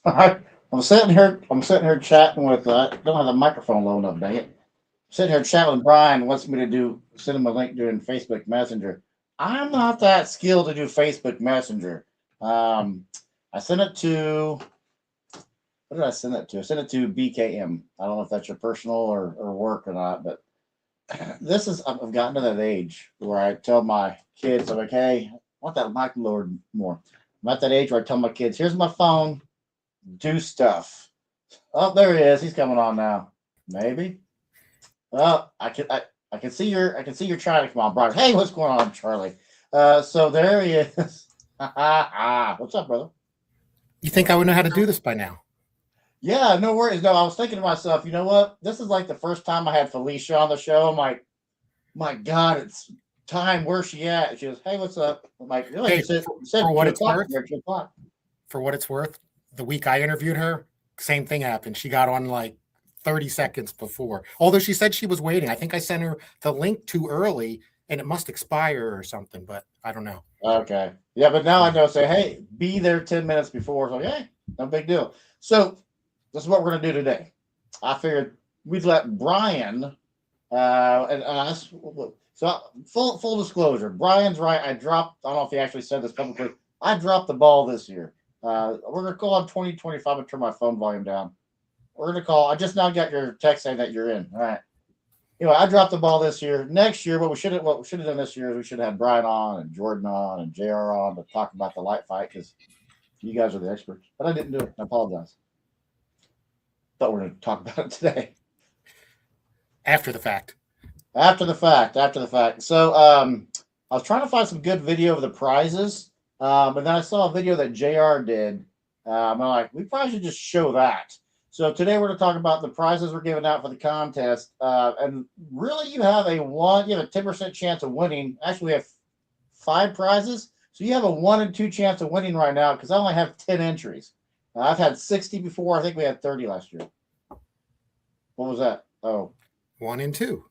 I'm sitting here. I'm sitting here chatting with. I don't have the microphone low enough. Dang it! I'm sitting here chatting with Brian. Wants me to do send him a link doing Facebook Messenger. I'm not that skilled to do Facebook Messenger. Um, I sent it to. What did I send it to? I sent it to BKM. I don't know if that's your personal or work or not, but this is I've gotten to that age where I tell my kids, I'm like, hey, I want that mic lowered more. I'm at that age where I tell my kids, here's my phone, do stuff. Oh, there he is. He's coming on now. Maybe. Well, I can see you're trying to come on, Brian. Hey, what's going on, Charlie? So there he is. What's up, brother? You think I would know how to do this by now? Yeah, no worries. No, I was thinking to myself, you know what? This is like the first time I had Felicia on the show. I'm like, my God, it's time. Where's she at? She goes, hey, what's up? I'm like, really? Hey, You said for what 2 it's o'clock. worth, Here, 2 o'clock. for what it's worth, the week I interviewed her, same thing happened. She got on like 30 seconds before. Although she said she was waiting. I think I sent her the link too early and it must expire or something, but I don't know. Okay. Yeah, but now I know. Say, hey, be there 10 minutes before. So, hey, no big deal. So, this is what we're gonna do today. I figured we'd let Brian and us. So, full disclosure, Brian's right. I dropped. I don't know if he actually said this publicly. I dropped the ball this year. We're gonna call on 2025 and turn my phone volume down. We're gonna call. I just now got your text saying that you're in. All right. Anyway, I dropped the ball this year. Next year, what we should have done this year is we should have had Brian on and Jordan on and JR on to talk about the light fight because you guys are the experts. But I didn't do it. I apologize. Thought we were going to talk about it today. After the fact. After the fact. So I was trying to find some good video of the prizes, but then I saw a video that JR did. I'm like, we probably should just show that. So today we're going to talk about the prizes we're giving out for the contest, and really you have a 10% chance of winning. Actually, we have 5 prizes, so you have a 1 in 2 chance of winning right now because I only have 10 entries. I've had 60 before. I think we had 30 last year. What was that? Oh, 1 and 2.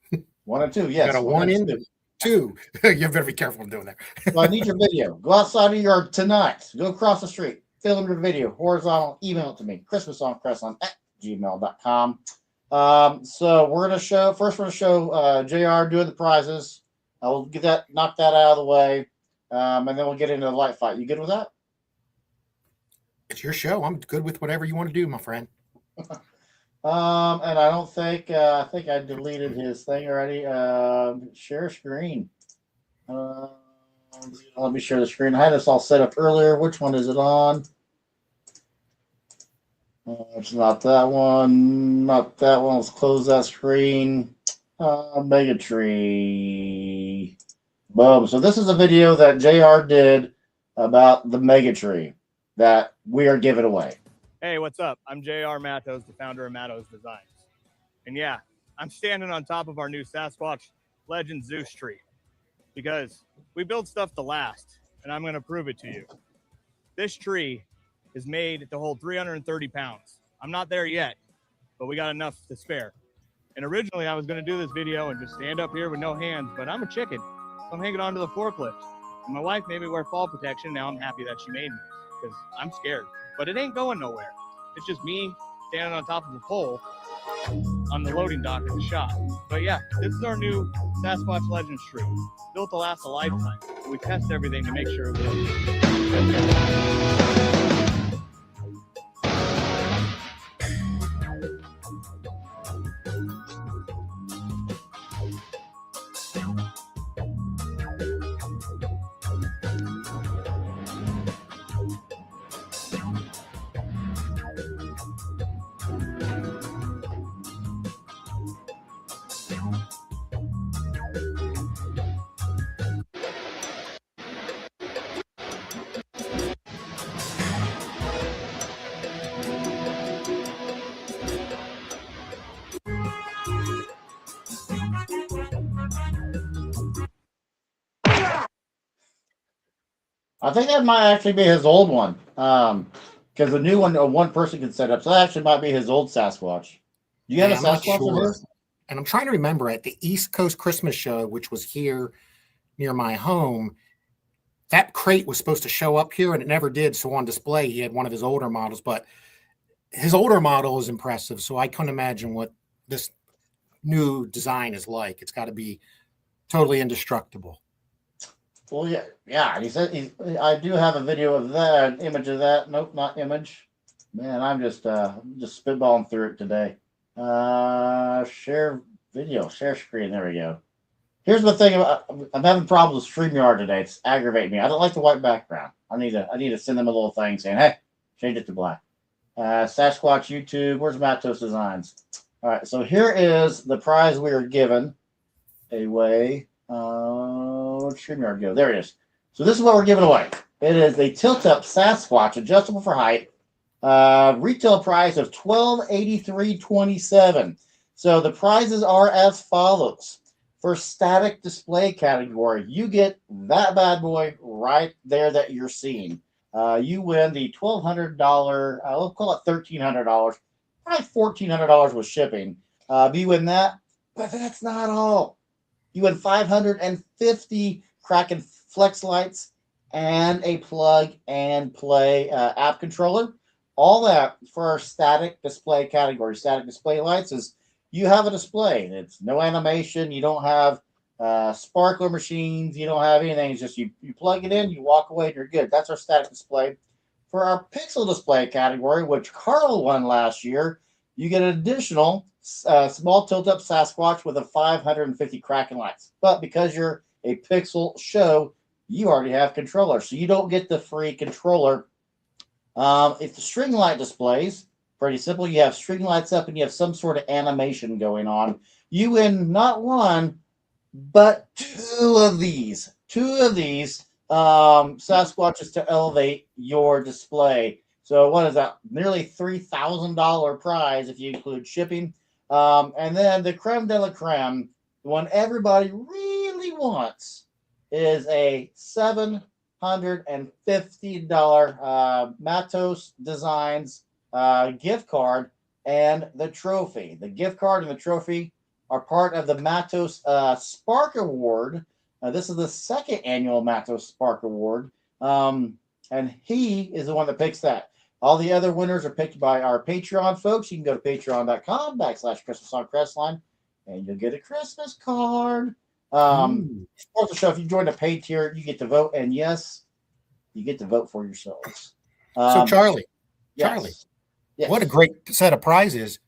1 and 2. Yes, You got a 1 in 2. You better be careful in doing that. So I need your video. Go outside of your yard tonight. Go across the street. Film your video. Horizontal. Email it to me. ChristmasOnCrestline@gmail.com. So we're going to show, first we're going to show JR doing the prizes. I will knock that out of the way. And then we'll get into the light fight. You good with that? It's your show. I'm good with whatever you want to do, my friend. And I don't think I think I deleted his thing already. Share screen. Let me share the screen. I had this all set up earlier. Which one is it on? It's not that one. Not that one. Let's close that screen. Mega Tree. Boom. So this is a video that JR did about the Mega Tree that we are giving away. Hey, what's up? I'm JR Mattos, the founder of Mattos Designs. And yeah, I'm standing on top of our new Sasquatch Legend Zeus tree because we build stuff to last, and I'm going to prove it to you. This tree is made to hold 330 pounds. I'm not there yet, but we got enough to spare. And originally I was going to do this video and just stand up here with no hands, but I'm a chicken. So I'm hanging onto the forklift. And my wife made me wear fall protection. Now I'm happy that she made me because I'm scared. But it ain't going nowhere. It's just me standing on top of a pole on the loading dock at the shop. But yeah, this is our new Sasquatch Legends tree. Built to last a lifetime. We test everything to make sure it works. I think that might actually be his old one. Because the new one, one person can set up. So that actually might be his old Sasquatch. Do you have a Sasquatch of his? And I'm trying to remember at the East Coast Christmas show, which was here near my home, that crate was supposed to show up here and it never did. So on display, he had one of his older models, but his older model is impressive, so I couldn't imagine what this new design is like. It's got to be totally indestructible. Well, yeah. He said I do have a video of that, an image of that. Nope, not image. Man, I'm just spitballing through it today. Share video, share screen. There we go. Here's the thing about I'm having problems with StreamYard today. It's aggravating me. I don't like the white background. I need to send them a little thing saying, hey, change it to black. Sasquatch YouTube. Where's Mattos Designs? All right, so here is the prize we are given away. Where'd StreamYard go? There it is. So this is what we're giving away. It is a tilt-up Sasquatch, adjustable for height. Retail price of $1283.27. So the prizes are as follows. For static display category, you get that bad boy right there that you're seeing. You win the $1,200, we'll call it $1,300, probably $1,400 with shipping. You win that, but that's not all. You win 550 Kraken Flex Lights and a plug and play app controller. All that for our static display category. Static display lights is you have a display. It's no animation. You don't have sparkler machines. You don't have anything. It's just you plug it in, you walk away, and you're good. That's our static display. For our pixel display category, which Carl won last year, you get an additional small tilt-up Sasquatch with a 550 Kraken lights. But because you're a pixel show, you already have controller, so you don't get the free controller. If the string light displays, pretty simple. You have string lights up and you have some sort of animation going on. You win not one, but two of these Sasquatches to elevate your display. So what is that? Nearly $3,000 prize if you include shipping. And then the creme de la creme, the one everybody really wants, is a $750 Mattos Designs gift card and the trophy. The gift card and the trophy are part of the Mattos Spark Award. This is the second annual Mattos Spark Award. And he is the one that picks that. All the other winners are picked by our Patreon folks. You can go to patreon.com/Christmas on Crestline and you'll get a Christmas card. Support the show. If you join the paid tier, you get to vote. And yes, you get to vote for yourselves. So Charlie, Yes. what a great set of prizes.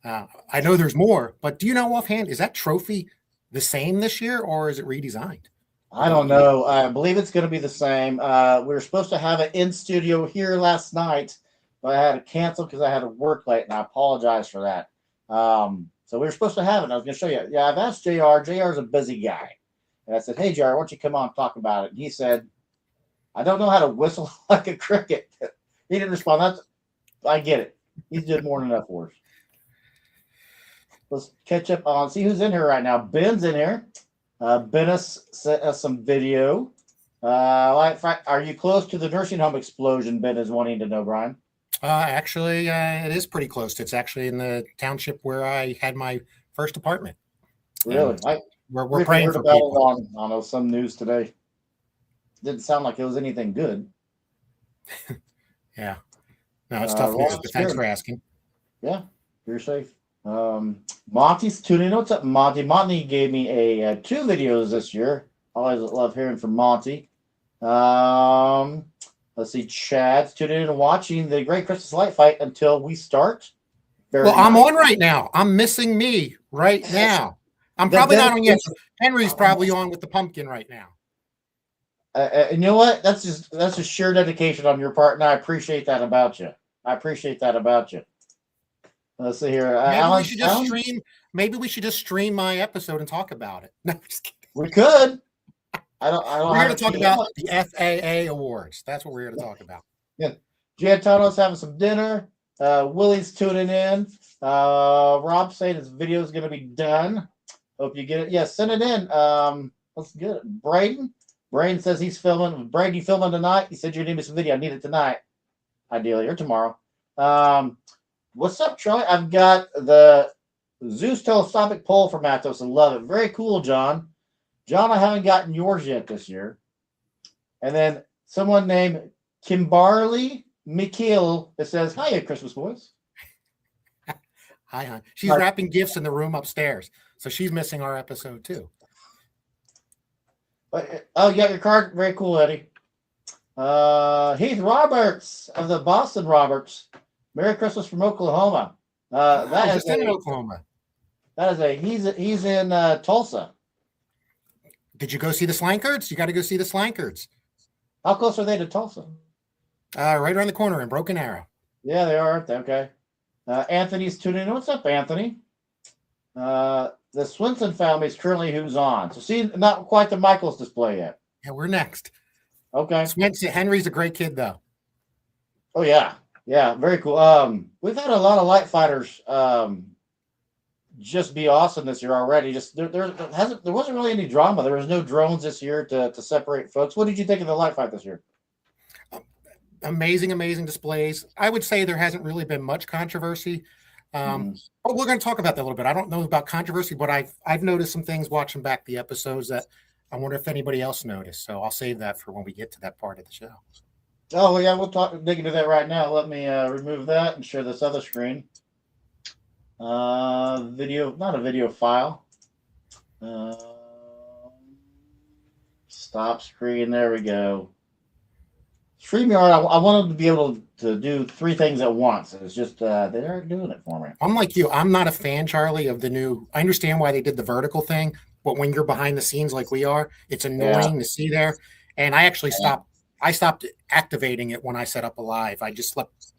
I know there's more, but do you know offhand, is that trophy the same this year or is it redesigned? I don't know. I believe it's going to be the same. We were supposed to have it in studio here last night, but I had to cancel because I had to work late, and I apologize for that. So we were supposed to have it. I was going to show you. Yeah, I've asked JR. JR is a busy guy. And I said, hey, JR, why don't you come on and talk about it? And he said, I don't know how to whistle like a cricket. He didn't respond. I get it. He's doing more than enough for us. Let's catch up on, see who's in here right now. Ben's in here. Ben has sent us some video. Are you close to the nursing home explosion? Ben is wanting to know, Brian. Actually, it is pretty close. It's actually in the township where I had my first apartment. Really? We're praying for about people. it on some news today. Didn't sound like it was anything good. Yeah. No, it's tough news, but thanks for asking. Yeah, you're safe. Monty's tuning in. What's up, Monty? Monty gave me a 2 videos this year. Always love hearing from Monty. Let's see. Chad's tuning in and watching the Great Christmas Light Fight until we start. I'm on right now. I'm missing me right now. I'm probably not on yet. Henry's probably on with the pumpkin right now. You know what? That's just sheer dedication on your part, and I appreciate that about you. Let's see here. Maybe we should just stream my episode and talk about it. No, I'm just kidding. We could. I don't. We're here to talk about the FAA awards. That's what we're here to talk about. Yeah. Giantano's having some dinner. Willie's tuning in. Rob saying his video is going to be done. Hope you get it. Yeah, send it in. Let's get it. Braden says he's filming. Braden, you filming tonight? He said you need me some video. I need it tonight, ideally, or tomorrow. What's up, Charlie? I've got the Zeus telescopic pole for Mattos. I love it. Very cool, John. John, I haven't gotten yours yet this year. And then someone named Kimberly Mikhail that says, hiya, Christmas boys. Hi, hon. She's Hi. wrapping gifts in the room upstairs, so she's missing our episode too. Oh, you got your card. Very cool, Eddie. Heath Roberts of the Boston Roberts. Merry Christmas from Oklahoma. That is in Oklahoma. That is he's in Tulsa. Did you go see the Slankards? You got to go see the Slankards. How close are they to Tulsa? Right around the corner in Broken Arrow. Yeah, they are, aren't they? Okay. Anthony's tuning in. What's up, Anthony? The Swinson family is currently who's on. So see, not quite the Michaels display yet. Yeah, we're next. Okay. Swinson, Henry's a great kid, though. Oh yeah, yeah, very cool. We've had a lot of light fighters just be awesome this year already. Just there wasn't really any drama. There was no drones this year to separate folks. What did you think of the light fight this year? Amazing displays. I would say there hasn't really been much controversy. But we're going to talk about that a little bit. I don't know about controversy, but I've noticed some things watching back the episodes that I wonder if anybody else noticed. So I'll save that for when we get to that part of the show. Oh, yeah, we'll dig into that right now. Let me remove that and share this other screen. Video, not a video file. Stop screen. There we go. StreamYard, I wanted to be able to do three things at once. It's just they aren't doing it for me. I'm like you. I'm not a fan, Charlie, of the new. I understand why they did the vertical thing, but when you're behind the scenes like we are, it's annoying to see there. And I actually stopped. I stopped activating it when I set up a live. I just slept.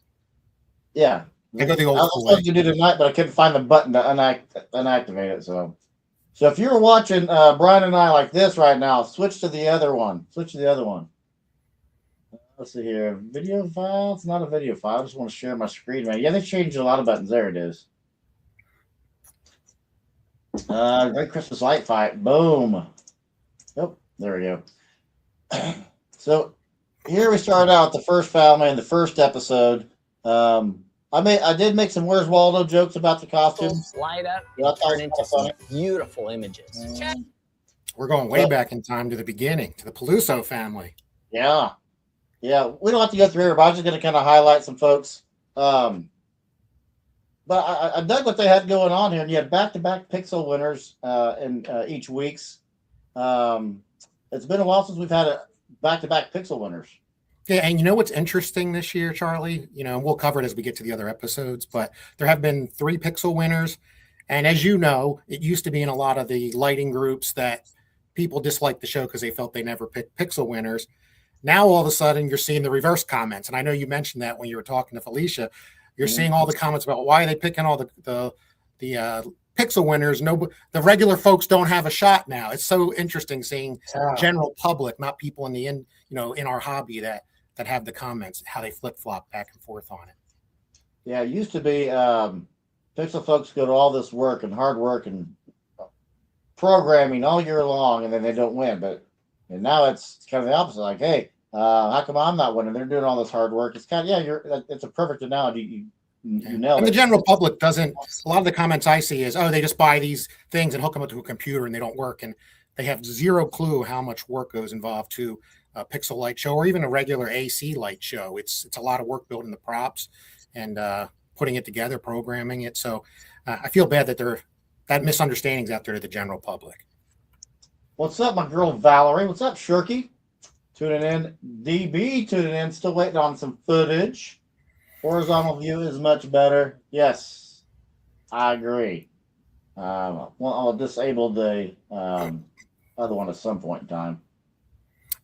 Yeah. I go the old I was supposed to do tonight, but I couldn't find the button to unactivate it. So if you're watching Brian and I like this right now, switch to the other one. Switch to the other one. Let's see here. Video file. It's not a video file. I just want to share my screen, man. Yeah, they changed a lot of buttons. There it is. Great Christmas light fight. Boom. Yep. There we go. So here we start out the first family in the first episode. I did make some Where's Waldo jokes about the costume. Light up and turn into some beautiful images. We're going way back in time to the beginning, to the Peluso family. Yeah. Yeah, we don't have to go through here, but I'm just going to kind of highlight some folks. But I dug what they had going on here, and you had back-to-back pixel winners in each week's. It's been a while since we've had back-to-back pixel winners. Yeah, and you know what's interesting this year, Charlie? You know, we'll cover it as we get to the other episodes, but there have been 3 pixel winners. And as you know, it used to be in a lot of the lighting groups that people disliked the show because they felt they never picked pixel winners. Now, all of a sudden, you're seeing the reverse comments. And I know you mentioned that when you were talking to Felicia. You're seeing all the comments about why are they picking all the pixel winners. No, the regular folks don't have a shot now. It's so interesting seeing general public, not people in our hobby that have the comments, how they flip-flop back and forth on it. Yeah, it used to be pixel folks go to all this work and hard work and programming all year long, and then they don't win. And now it's kind of the opposite. Like, hey, how come I'm not winning? They're doing all this hard work. It's kind of, it's a perfect analogy. You know, and the general public doesn't. A lot of the comments I see is, oh, they just buy these things and hook them up to a computer and they don't work, and they have zero clue how much work goes involved to a pixel light show or even a regular AC light show. It's a lot of work building the props and putting it together, programming it. So I feel bad that misunderstanding's out there to the general public. What's up, my girl Valerie? What's up, Shirky? Tuning in. DB tuning in. Still waiting on some footage. Horizontal view is much better. Yes, I agree. Well, I'll disable the other one at some point in time.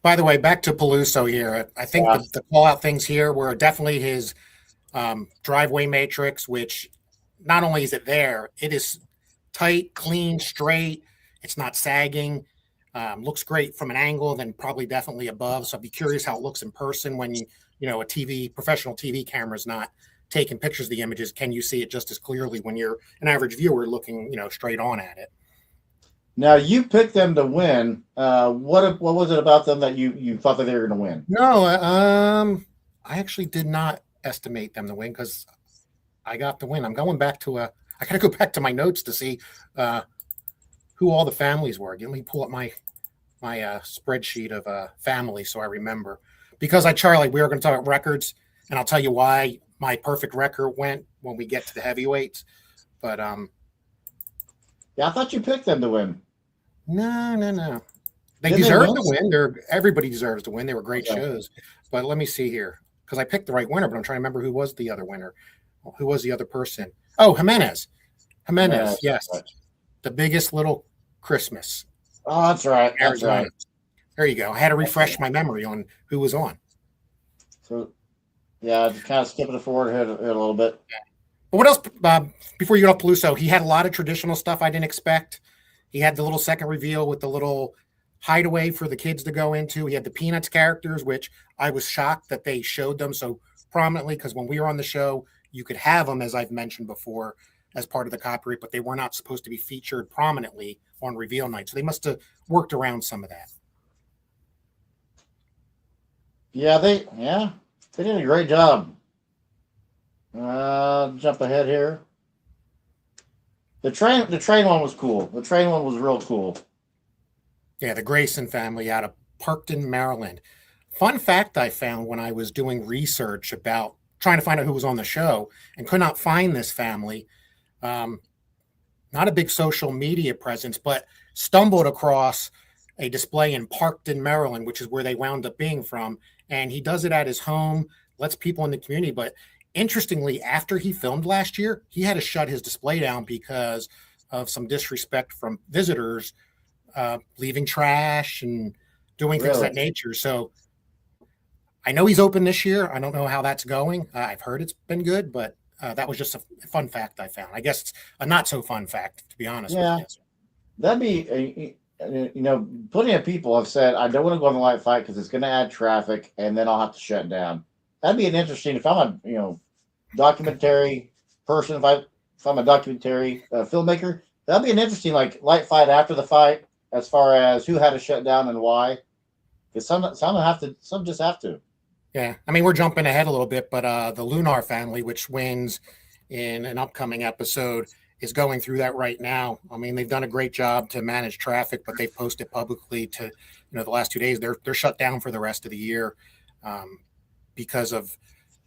By the way, back to Peluso here. I think the call-out things here were definitely his driveway matrix, which not only is it there, it is tight, clean, straight. It's not sagging. Looks great from an angle, then probably definitely above. So I'd be curious how it looks in person when a professional TV camera is not taking pictures of the images. Can you see it just as clearly when you're an average viewer looking, straight on at it? Now you picked them to win. What was it about them that you thought that they were going to win? No, I actually did not estimate them to win because I got the win. I'm going back to I got to go back to my notes to see who all the families were. Let me pull up my spreadsheet of families so I remember. Because Charlie, we are going to talk about records, and I'll tell you why my perfect record went when we get to the heavyweights. But Yeah, I thought you picked them to win. no. They Did they deserve win? to win. Everybody deserves to win. They were great Okay. shows. But let me see here, because I picked the right winner, but I'm trying to remember who was the other winner. Who was the other person? Oh, Jimenez. Jimenez, yes. Right. The Biggest Little Christmas. Oh, that's right. That's Arizona. right. There you go. I had to refresh my memory on who was on. So, yeah, just kind of skipping it forward here a little bit. But what else, before you get off Peluso, he had a lot of traditional stuff I didn't expect. He had the little second reveal with the little hideaway for the kids to go into. He had the Peanuts characters, which I was shocked that they showed them so prominently, because when we were on the show, you could have them, as I've mentioned before, as part of the copyright, but they were not supposed to be featured prominently on reveal night. So they must have worked around some of that. Yeah, they did a great job. Jump ahead here. The train one was cool. The train one was real cool. Yeah, the Grayson family out of Parkton, Maryland. Fun fact I found when I was doing research about trying to find out who was on the show and could not find this family. Not a big social media presence, but stumbled across a display in Parkton, Maryland, which is where they wound up being from. And he does it at his home, lets people in the community. But interestingly, after he filmed last year, he had to shut his display down because of some disrespect from visitors, leaving trash and doing things of that nature. So I know he's open this year. I don't know how that's going. I've heard it's been good, but that was just a fun fact I found. I guess it's a not so fun fact, to be honest with you. That'd be, plenty of people have said, I don't want to go on the light fight because it's going to add traffic and then I'll have to shut down. That'd be an interesting, if I'm a, documentary person, if I'm a documentary filmmaker, that'd be an interesting, light fight after the fight, as far as who had to shut down and why. Because some just have to. Yeah, I mean, we're jumping ahead a little bit, but the Lunar family, which wins in an upcoming episode, is going through that right now. I mean, they've done a great job to manage traffic, but they've posted publicly to, the last 2 days, they're shut down for the rest of the year because of,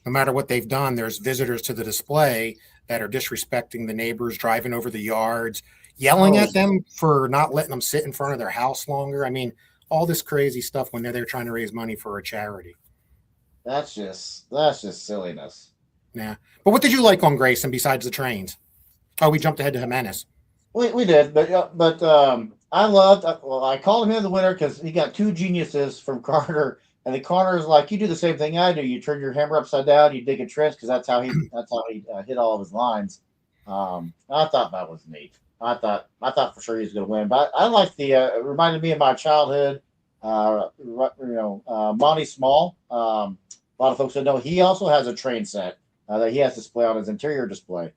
no matter what they've done, there's visitors to the display that are disrespecting the neighbors, driving over the yards, yelling at them for not letting them sit in front of their house longer. I mean, all this crazy stuff when they're there trying to raise money for a charity. That's just silliness. Yeah. But what did you like on Grayson besides the trains? Oh, we jumped ahead to Jimenez. We did, but I loved. I called him in the winner because he got two geniuses from Carter, and the Carter's like, you do the same thing I do. You turn your hammer upside down, you dig a trench, because that's how he hit all of his lines. I thought that was neat. I thought for sure he was going to win, but I liked the. It reminded me of my childhood. Monty Small. A lot of folks don't know he also has a train set that he has display on his interior display,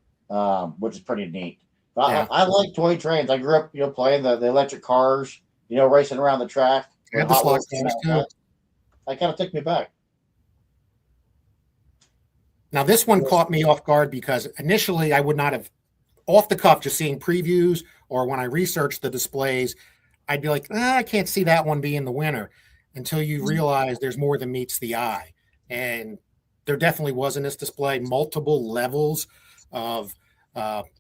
which is pretty neat. But yeah. I like toy trains. I grew up, playing the electric cars, racing around the track. Yeah, the slot games too. That kind of took me back. Now, this one caught me off guard because initially I would not have, off the cuff, just seeing previews or when I researched the displays, I'd be like, I can't see that one being the winner, until you realize there's more than meets the eye. And there definitely was in this display multiple levels of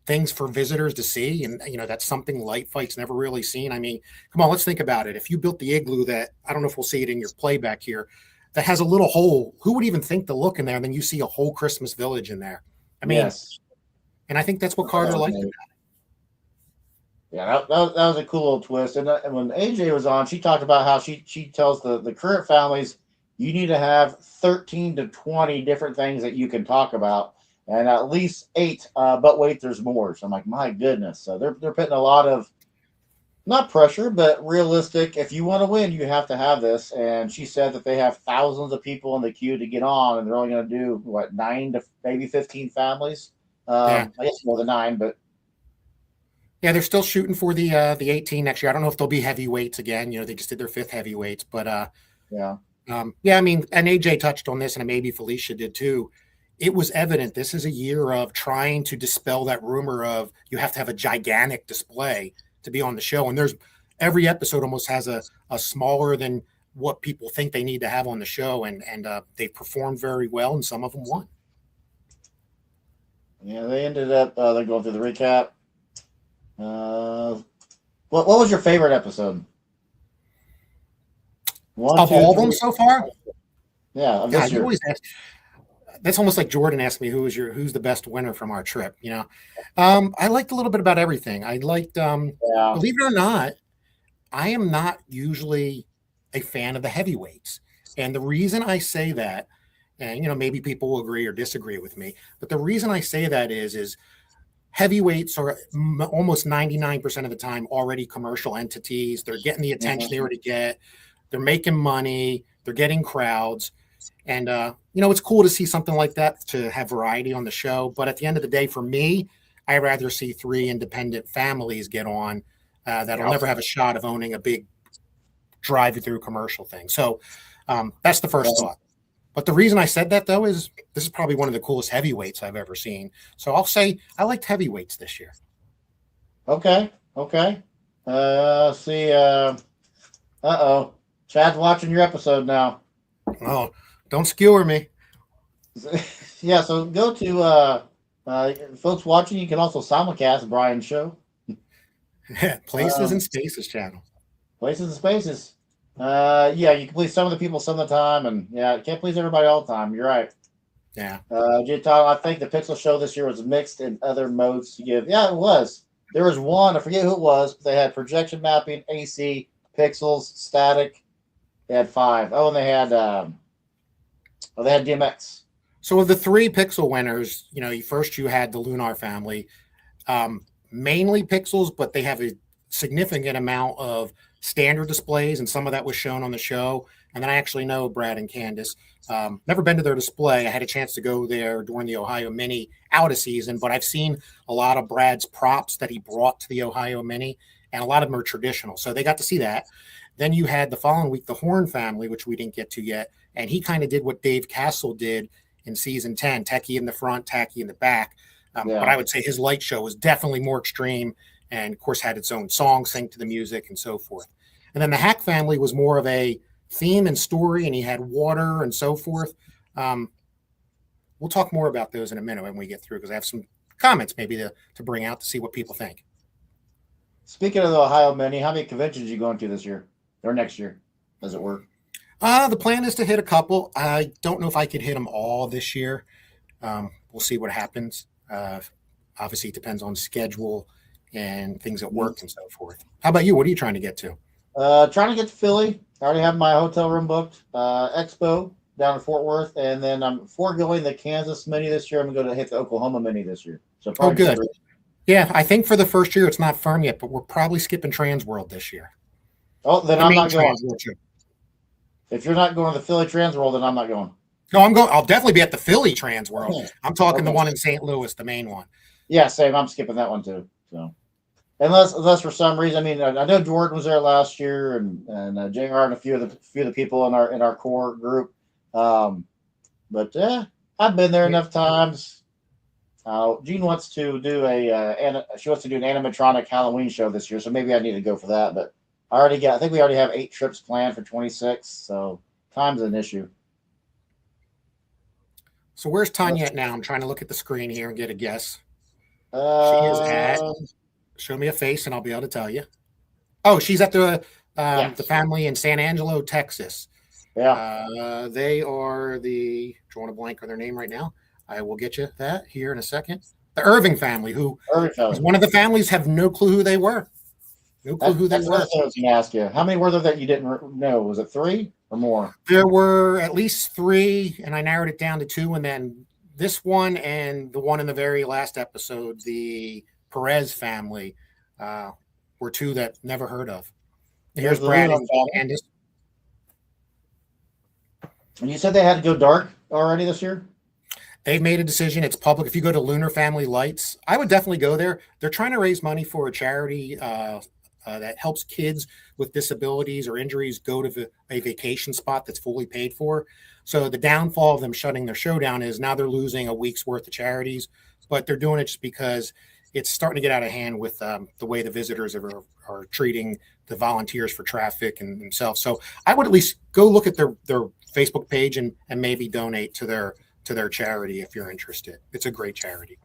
things for visitors to see. And, that's something Light Fight's never really seen. I mean, come on, let's think about it. If you built the igloo that, I don't know if we'll see it in your playback here, that has a little hole, who would even think to look in there? And then you see a whole Christmas village in there. I mean, yes. And I think that's what Carter liked about it. Yeah, that was a cool little twist. And when AJ was on, she talked about how she tells the current families, you need to have 13 to 20 different things that you can talk about, and at least 8. But wait, there's more. So I'm like, my goodness. So they're putting a lot of, not pressure, but realistic. If you want to win, you have to have this. And she said that they have thousands of people in the queue to get on, and they're only going to do 9 to maybe 15 families. I guess more than 9, but. Yeah, they're still shooting for the 18 next year. I don't know if they'll be heavyweights again. They just did their 5th heavyweights, but yeah. I mean, and AJ touched on this, and maybe Felicia did too. It was evident this is a year of trying to dispel that rumor of you have to have a gigantic display to be on the show. And there's every episode almost has a smaller than what people think they need to have on the show, and they performed very well, and some of them won. Yeah, they ended up. They're going through the recap. What was your favorite episode? One, Of two, all of them three. so far, Yeah, of this God, you year. always ask. That's almost like Jordan asked me who's the best winner from our trip. I liked a little bit about everything. I liked, Yeah. believe it or not, I am not usually a fan of the heavyweights, and the reason I say that, and maybe people will agree or disagree with me, but the reason I say that is heavyweights are almost 99% of the time already commercial entities. They're getting the attention they already get. They're making money. They're getting crowds. And, it's cool to see something like that, to have variety on the show. But at the end of the day, for me, I'd rather see three independent families get on that'll never have a shot of owning a big drive-through commercial thing. So that's the first thought. But the reason I said that, though, is this is probably one of the coolest heavyweights I've ever seen. So I'll say I liked heavyweights this year. Okay. See. Uh-oh. Chad's watching your episode now. Oh, don't skewer me. Yeah, so go to folks watching. You can also simulcast Brian's show. Places and Spaces channel. Places and Spaces. Yeah, you can please some of the people some of the time, and yeah, you can't please everybody all the time. You're right. Yeah. I think the Pixel show this year was mixed in other modes to give. Yeah, it was. There was one, I forget who it was, but they had projection mapping, AC, pixels, static. They had 5. Oh, and they had DMX. So of the 3 pixel winners, first you had the Lunar family, mainly pixels, but they have a significant amount of standard displays, and some of that was shown on the show. And then I actually know Brad and Candace. Never been to their display. I had a chance to go there during the Ohio Mini out of season, but I've seen a lot of Brad's props that he brought to the Ohio Mini, and a lot of them are traditional. So they got to see that. Then you had the following week, the Horn family, which we didn't get to yet. And he kind of did what Dave Castle did in season 10, techie in the front, tacky in the back. But I would say his light show was definitely more extreme, and of course had its own song synced to the music and so forth. And then the Hack family was more of a theme and story, and he had water and so forth. We'll talk more about those in a minute when we get through, because I have some comments maybe to bring out to see what people think. Speaking of the Ohio Mini, how many conventions are you going to this year or next year, as it were? The plan is to hit a couple. I don't know if I could hit them all this year. We'll see what happens. Obviously, it depends on schedule and things at work and so forth. How about you? What are you trying to get to? Trying to get to Philly. I already have my hotel room booked. Expo down in Fort Worth, and then I'm foregoing the Kansas Mini this year. I'm going to hit the Oklahoma Mini this year. So good. Yeah, I think for the first year it's not firm yet, but we're probably skipping Trans World this year. Oh, then I'm not going. Trip. If you're not going to the Philly Trans World, then I'm not going. No, I'm going. I'll definitely be at the Philly Trans World. I'm talking the one in St. Louis, the main one. Yeah, same. I'm skipping that one too. So, unless for some reason, I mean, I know Jordan was there last year, and JR and a few of the people in our core group. But I've been there enough times. Jean wants to do an animatronic Halloween show this year, so maybe I need to go for that. But I think we already have 8 trips planned for 26, so time's an issue. So where's Tanya at now? I'm trying to look at the screen here and get a guess. She is at. Show me a face, and I'll be able to tell you. Oh, she's at the family in San Angelo, Texas. Yeah. They are drawing a blank on their name right now. I will get you that here in a second. The Irving family, who is one of the families, have no clue who they were. No clue who they were. I was going to ask you. How many were there that you didn't know? Was it 3 or more? There were at least 3, and I narrowed it down to 2. And then this one and the one in the very last episode, the Perez family, were 2 that never heard of. Here's Brad and Candace. And you said they had to go dark already this year? They've made a decision. It's public. If you go to Lunar Family Lights, I would definitely go there. They're trying to raise money for a charity that helps kids with disabilities or injuries go to a vacation spot that's fully paid for. So the downfall of them shutting their show down is now they're losing a week's worth of charities, but they're doing it just because it's starting to get out of hand with the way the visitors are treating the volunteers for traffic and themselves. So I would at least go look at their Facebook page and maybe donate to their charity if you're interested. It's a great charity.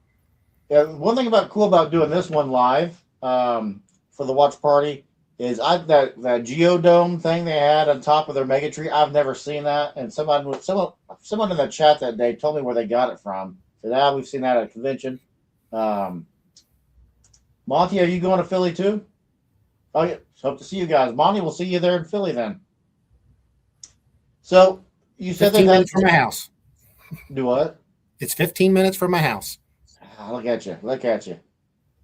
Yeah, one thing cool about doing this one live for the watch party is that geodome thing they had on top of their mega tree. I've never seen that, and someone in the chat that day told me where they got it from. So we've seen that at a convention. Monty, are you going to Philly too? Oh yeah, hope to see you guys. Monty, we'll see you there in Philly then. So you said 15 minutes from my house. Do what? It's 15 minutes from my house. Look at you. Look at you.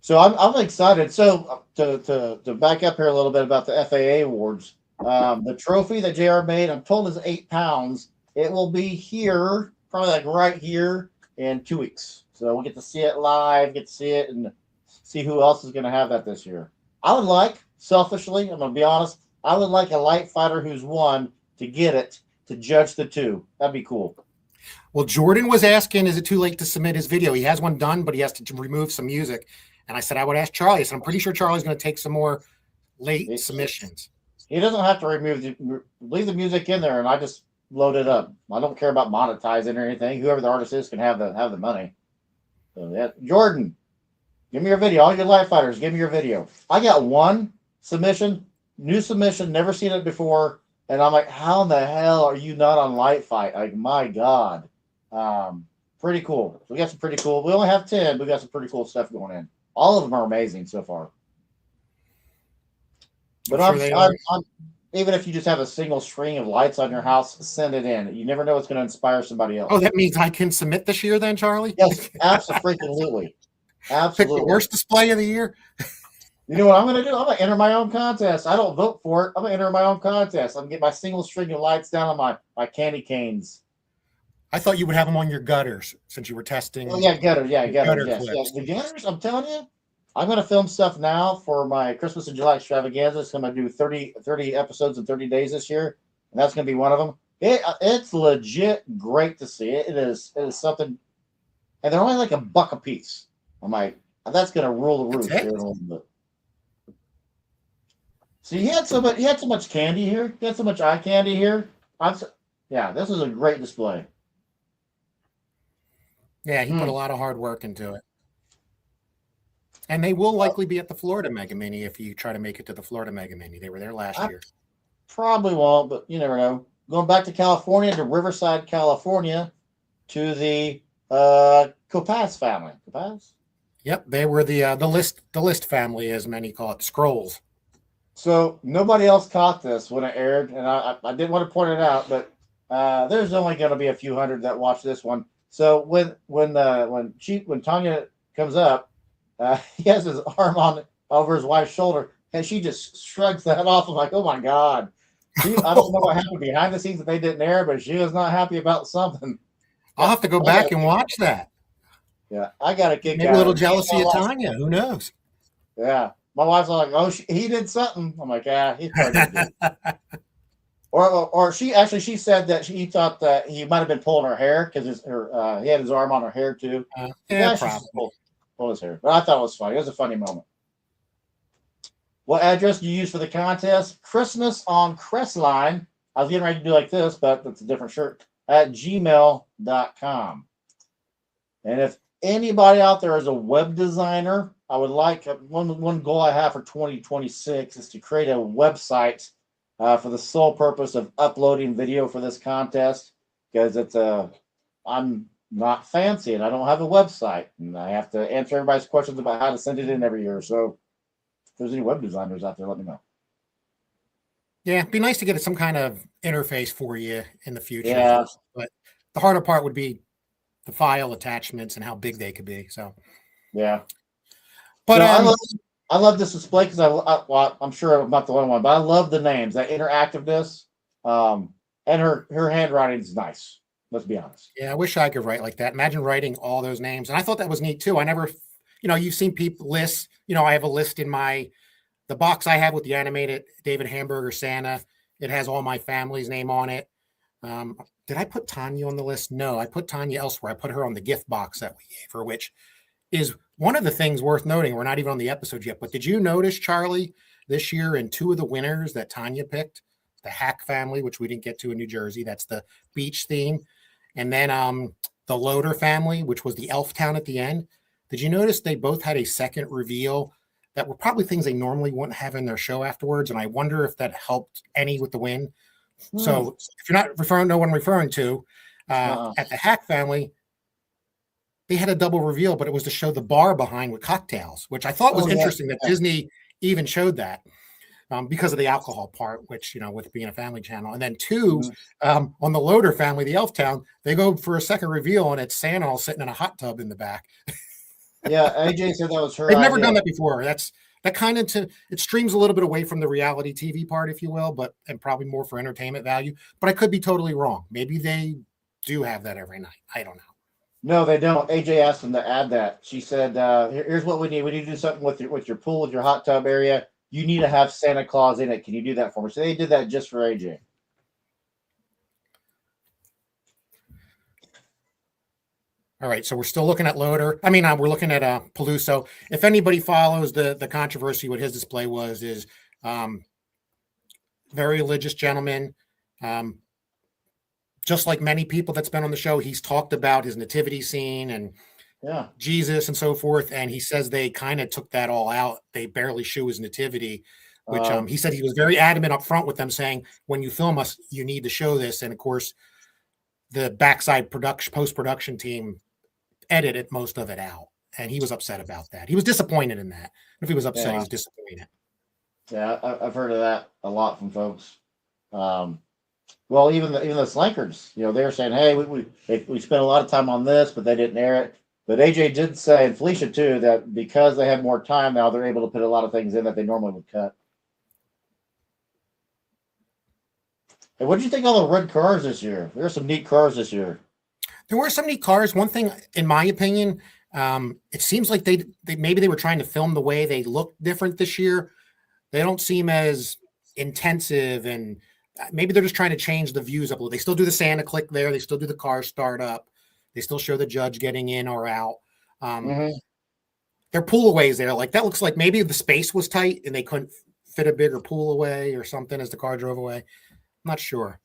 So I'm excited. So to back up here a little bit about the FAA awards, the trophy that JR made, I'm told is 8 pounds. It will be here, probably like right here in 2 weeks. So we'll get to see it live, get to see it, and see who else is going to have that this year. I would like, selfishly, I'm going to be honest, I would like a light fighter who's won to get it to judge the two. That'd be cool. Well, Jordan was asking, is it too late to submit his video? He has one done, but he has to remove some music. And I said, I would ask Charlie. I said, I'm pretty sure Charlie's going to take some more late submissions. He doesn't have to leave the music in there, and I just load it up. I don't care about monetizing or anything. Whoever the artist is can have the money. So yeah, Jordan, give me your video. All your light fighters, give me your video. I got one submission, new submission, never seen it before, and I'm like, how in the hell are you not on Light Fight? Like, my God. Pretty cool. We got some pretty cool. We only have 10, but we got some pretty cool stuff going in. All of them are amazing so far. But I'm even if you just have a single string of lights on your house, send it in. You never know what's going to inspire somebody else. Oh, that means I can submit this year then, Charlie? Yes, absolutely. Pick the worst display of the year. You know what I'm going to do? I'm going to enter my own contest. I don't vote for it. I'm going to enter my own contest. I'm going to get my single string of lights down on my candy canes. I thought you would have them on your gutters since you were testing. Oh, yeah, gutters. Yeah, gutters. Gutter Yes. The gutters, I'm telling you, I'm going to film stuff now for my Christmas and July extravaganza. So I'm going to do 30 episodes in 30 days this year, and that's going to be one of them. It's legit great to see. It is something, and they're only like $1 a piece. I'm like, that's going to rule the roost here in a little bit. So he had so much candy here. He had so much eye candy here. This is a great display. Yeah, he put a lot of hard work into it. And they will likely be at the Florida Mega Mini if you try to make it to the Florida Mega Mini. They were there last year. Probably won't, but you never know. Going back to California, to Riverside, California, to the Copaz family. Copaz? Yep, they were the list family, as many call it, Scrolls. So nobody else caught this when it aired, and I didn't want to point it out, but there's only going to be a few hundred that watch this one. So when Tanya comes up, he has his arm over his wife's shoulder, and she just shrugs that off. I'm like, oh my God. I don't know what happened behind the scenes that they didn't air, but she was not happy about something. I'll have to go back and watch that. Yeah, I got a kick out. Maybe a little jealousy of Tanya. Who knows? Yeah. My wife's like, oh, he did something. I'm like, yeah, he probably did. Or she said that he thought that he might have been pulling her hair because he had his arm on her hair too. Probably. Pull his hair. But I thought it was funny. It was a funny moment. What address do you use for the contest? Christmas on Crestline. I was getting ready to do like this, but it's a different shirt. At gmail.com. And if anybody out there is a web designer, I would like one goal I have for 2026 is to create a website for the sole purpose of uploading video for this contest, because I'm not fancy and I don't have a website, and I have to answer everybody's questions about how to send it in every year. So if there's any web designers out there, let me know. Yeah, it'd be nice to get some kind of interface for you in the future. Yeah. But the harder part would be the file attachments and how big they could be. So yeah. But I love this display because I'm sure I'm not the only one, but I love the names, that interactiveness, and her handwriting is nice. Let's be honest. Yeah, I wish I could write like that. Imagine writing all those names. And I thought that was neat too. I never, you've seen people lists. I have a list in the box I have with the animated David Hamburger Santa. It has all my family's name on it. Did I put Tanya on the list? No, I put Tanya elsewhere. I put her on the gift box that we gave her, which is one of the things worth noting. We're not even on the episode yet, but did you notice, Charlie, this year in 2 of the winners that Tanya picked, the Hack family, which we didn't get to in New Jersey, that's the beach theme, and then the Loader family, which was the elf town at the end. did you notice they both had a second reveal that were probably things they normally wouldn't have in their show afterwards? And I wonder if that helped any with the win. So if you're not know what I'm referring to, at the Hack family, they had a double reveal, but it was to show the bar behind with cocktails, which I thought was interesting that Disney even showed that. Because of the alcohol part, which, with being a family channel. And then two, on the Loader family, the Elf Town, they go for a second reveal and it's Santa all sitting in a hot tub in the back. Yeah, AJ said that was her They've never idea. done that before. That kind of it streams a little bit away from the reality TV part, if you will, and probably more for entertainment value. But I could be totally wrong. Maybe they do have that every night. I don't know. No, they don't. AJ asked them to add that. She said, here's what we need. We need to do something with your pool, with your hot tub area. You need to have Santa Claus in it. Can you do that for me? So they did that just for AJ. All right, so we're still looking at Loader. We're looking at Peluso. If anybody follows the controversy, what his display is very religious gentleman. Just like many people that's been on the show, he's talked about his nativity scene and Jesus and so forth. And he says they kind of took that all out. They barely show his nativity, which he said he was very adamant up front with them, saying, when you film us, you need to show this. And of course, the backside post-production team edited most of it out. And he was upset about that. He was disappointed in that. If he was upset, he was disappointed. Yeah, I've heard of that a lot from folks. Well, even the Slankers, they're saying, hey, we spent a lot of time on this, but they didn't air it. But AJ did say, and Felicia too, that because they have more time now, they're able to put a lot of things in that they normally would cut. Hey, what did you think of all the red cars this year? There were some neat cars this year. There were some neat cars. One thing, in my opinion, it seems like they maybe they were trying to film the way they look different this year. They don't seem as intensive, and maybe they're just trying to change the views up a little. They still do the Santa click there. They still do the car start up. They still show the judge getting in or out. Their pull aways there. Like that looks like maybe the space was tight and they couldn't fit a bigger pull away or something as the car drove away. I'm not sure.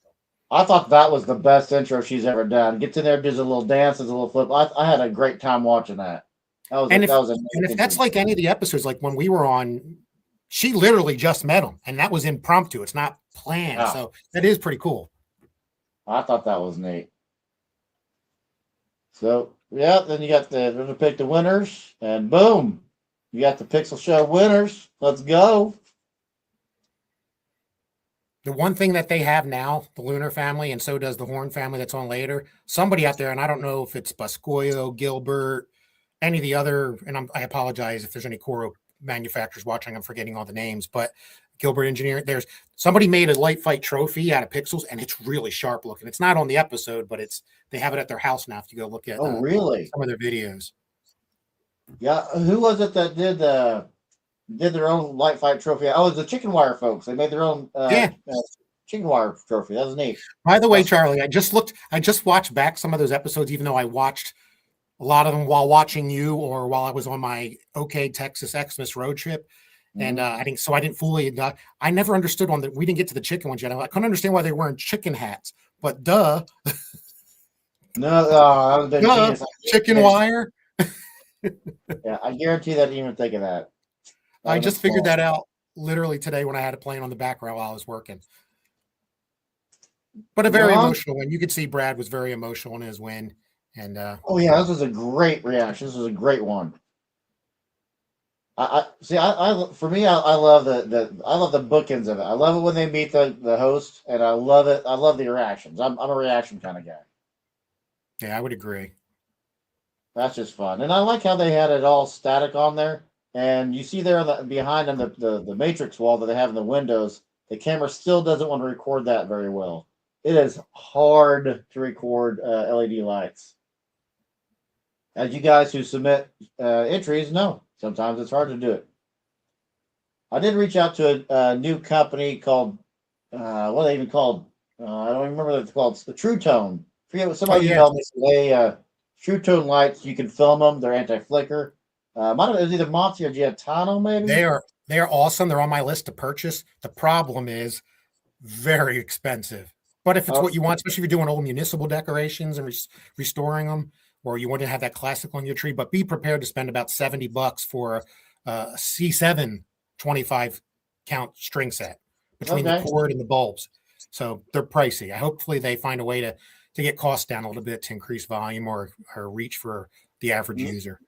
I thought that was the best intro she's ever done. Gets in there, does a little dance, does a little flip. I had a great time watching that. If that's like any of the episodes, like when we were on, she literally just met him, and that was impromptu. It's not planned. Yeah. So that is pretty cool. I thought that was neat. So, then you got to pick the winners, and boom, you got the Pixel Show winners. Let's go. The one thing that they have now, the Lunar family, and so does the Horn family that's on later, somebody out there, and I don't know if it's Bascoyo, Gilbert, any of the other, and I apologize if there's any Coro manufacturers watching, I'm forgetting all the names, but Gilbert Engineering, there's somebody made a light fight trophy out of pixels, and it's really sharp looking. It's not on the episode, but they have it at their house now if you go look at really? Some of their videos. Yeah, who was it that did their own light fight trophy? Oh, it was the Chicken Wire folks. They made their own Chicken Wire trophy. That was neat. By the way, Charlie, I just watched back some of those episodes, even though I watched a lot of them while watching you or while I was on my OK Texas Xmas road trip. And I didn't fully. I never understood we didn't get to the chicken ones yet. I couldn't understand why they were wearing chicken hats, but duh. No, that was chicken wire. Yeah, I guarantee that I didn't even think of that. I just figured that out literally today when I had it playing on the background while I was working. But a very emotional one. You could see Brad was very emotional in his win. And this was a great reaction. This was a great one. I for me, I love I love the bookends of it. I love it when they meet the host, and I love it. I love the reactions. I'm a reaction kind of guy. Yeah, I would agree. That's just fun, and I like how they had it all static on there. And you see there behind them the matrix wall that they have in the windows. The camera still doesn't want to record that very well. It is hard to record LED lights. As you guys who submit entries know, sometimes it's hard to do it. I did reach out to a new company called, what are they even called? I don't even remember what it's called. It's the True Tone. I forget what somebody emailed me. True Tone lights, you can film them. They're anti-flicker. It was either Monty or Giatano, maybe. They are awesome. They're on my list to purchase. The problem is very expensive. But if it's what you want, especially if you're doing old municipal decorations and restoring them, or you want to have that classic on your tree, but be prepared to spend about $70 for a C7 25 count string set between the cord and the bulbs. So they're pricey. Hopefully they find a way to get costs down a little bit to increase volume or reach for the average user.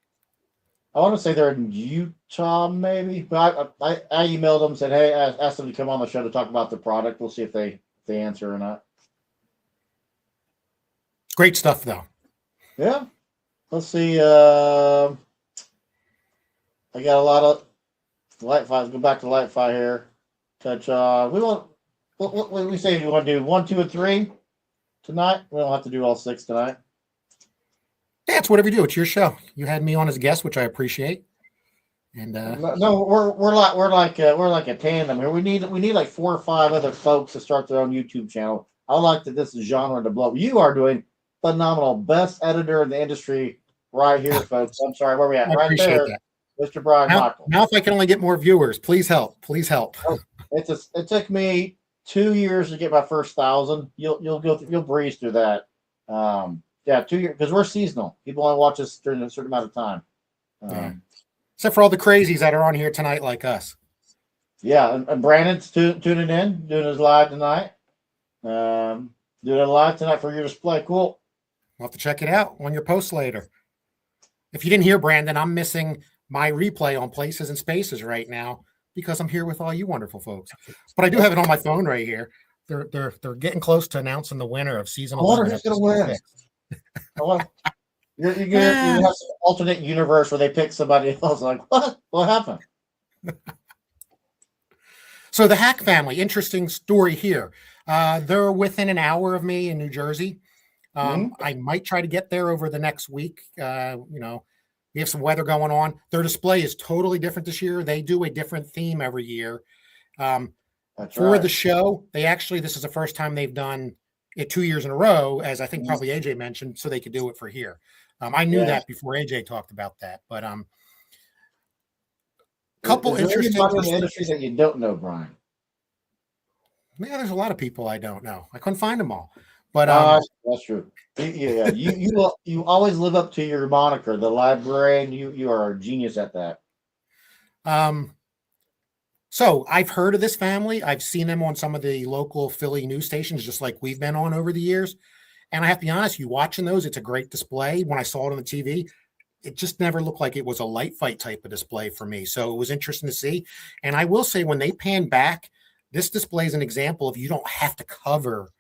I want to say they're in Utah, maybe, but I emailed them, said, hey, I asked them to come on the show to talk about the product. We'll see if they answer or not. Great stuff, though. Yeah. Let's see. I got a lot of light files. Go back to light file here. Touch on. What we say? You want to do 1, 2, and 3 tonight? We don't have to do all 6 tonight. Yeah, it's whatever you do. It's your show. You had me on as a guest, which I appreciate. And no, we're like a tandem here. We need like 4 or 5 other folks to start their own YouTube channel. I like that this genre to blow. You are doing phenomenal. Best editor in the industry right here, folks. I'm sorry, where are we at? Right there, that. Mr. Brian Michael. Now, if I can only get more viewers, please help. Please help. It took me 2 years to get my first 1,000. You'll breeze through that. Yeah, 2 years, because we're seasonal. People only watch us during a certain amount of time. Except for all the crazies that are on here tonight, like us. Yeah, and Brandon's tuning in, doing his live tonight. Doing it live tonight for your display. Cool. We'll have to check it out on your post later. If you didn't hear Brandon, I'm missing my replay on Places and Spaces right now because I'm here with all you wonderful folks. But I do have it on my phone right here. They're getting close to announcing the winner of season 11. I wonder who's going to win. You're going to have some alternate universe where they pick somebody else. Like, what happened? So the Hack family, interesting story here. They're within an hour of me in New Jersey. I might try to get there over the next week. We have some weather going on. Their display is totally different this year. They do a different theme every year. For the show, this is the first time they've done it 2 years in a row, as I think probably AJ mentioned, so they could do it for here. I knew that before AJ talked about that, but couple interesting in the industry that you don't know, Brian. Yeah, there's a lot of people I don't know. I couldn't find them all, but that's true. Yeah, you always live up to your moniker, the librarian. You are a genius at that. So I've heard of this family. I've seen them on some of the local Philly news stations, just like we've been on over the years. And I have to be honest, you watching those, it's a great display. When I saw it on the TV, it just never looked like it was a light fight type of display for me. So it was interesting to see. And I will say, when they pan back, this display is an example of you don't have to cover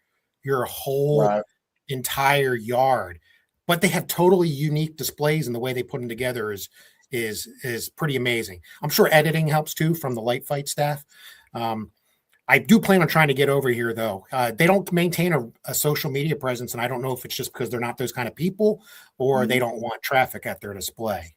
your whole entire yard, but they have totally unique displays, and the way they put them together is pretty amazing. I'm sure editing helps too from the light fight staff. I do plan on trying to get over here though. They don't maintain a social media presence, and I don't know if it's just because they're not those kind of people or they don't want traffic at their display.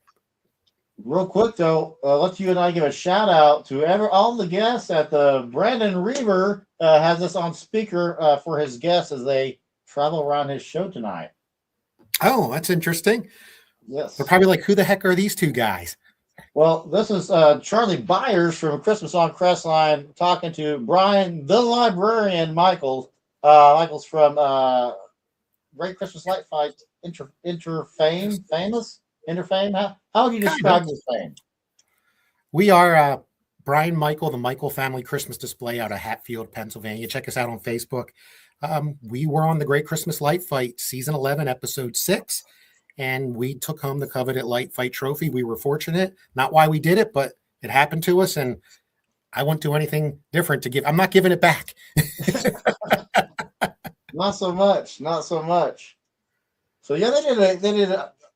Real quick though, let's you and I give a shout out to all the guests at the Brandon Reaver has us on speaker for his guests as they travel around his show tonight. Oh, that's interesting. Yes. They're probably like, who the heck are these two guys? Well, this is Charlie Byers from Christmas on Crestline talking to Brian, the librarian, Michael. Michael's from Great Christmas Light Fight, Interfame. How would you describe your fame? We are Brian Michael, the Michael Family Christmas Display out of Hatfield, Pennsylvania. Check us out on Facebook. We were on the Great Christmas Light Fight, season 11, episode 6. And we took home the coveted light fight trophy. We were fortunate. Not why we did it, but it happened to us. And I won't do anything different to give. I'm not giving it back. Not so much. So yeah, they did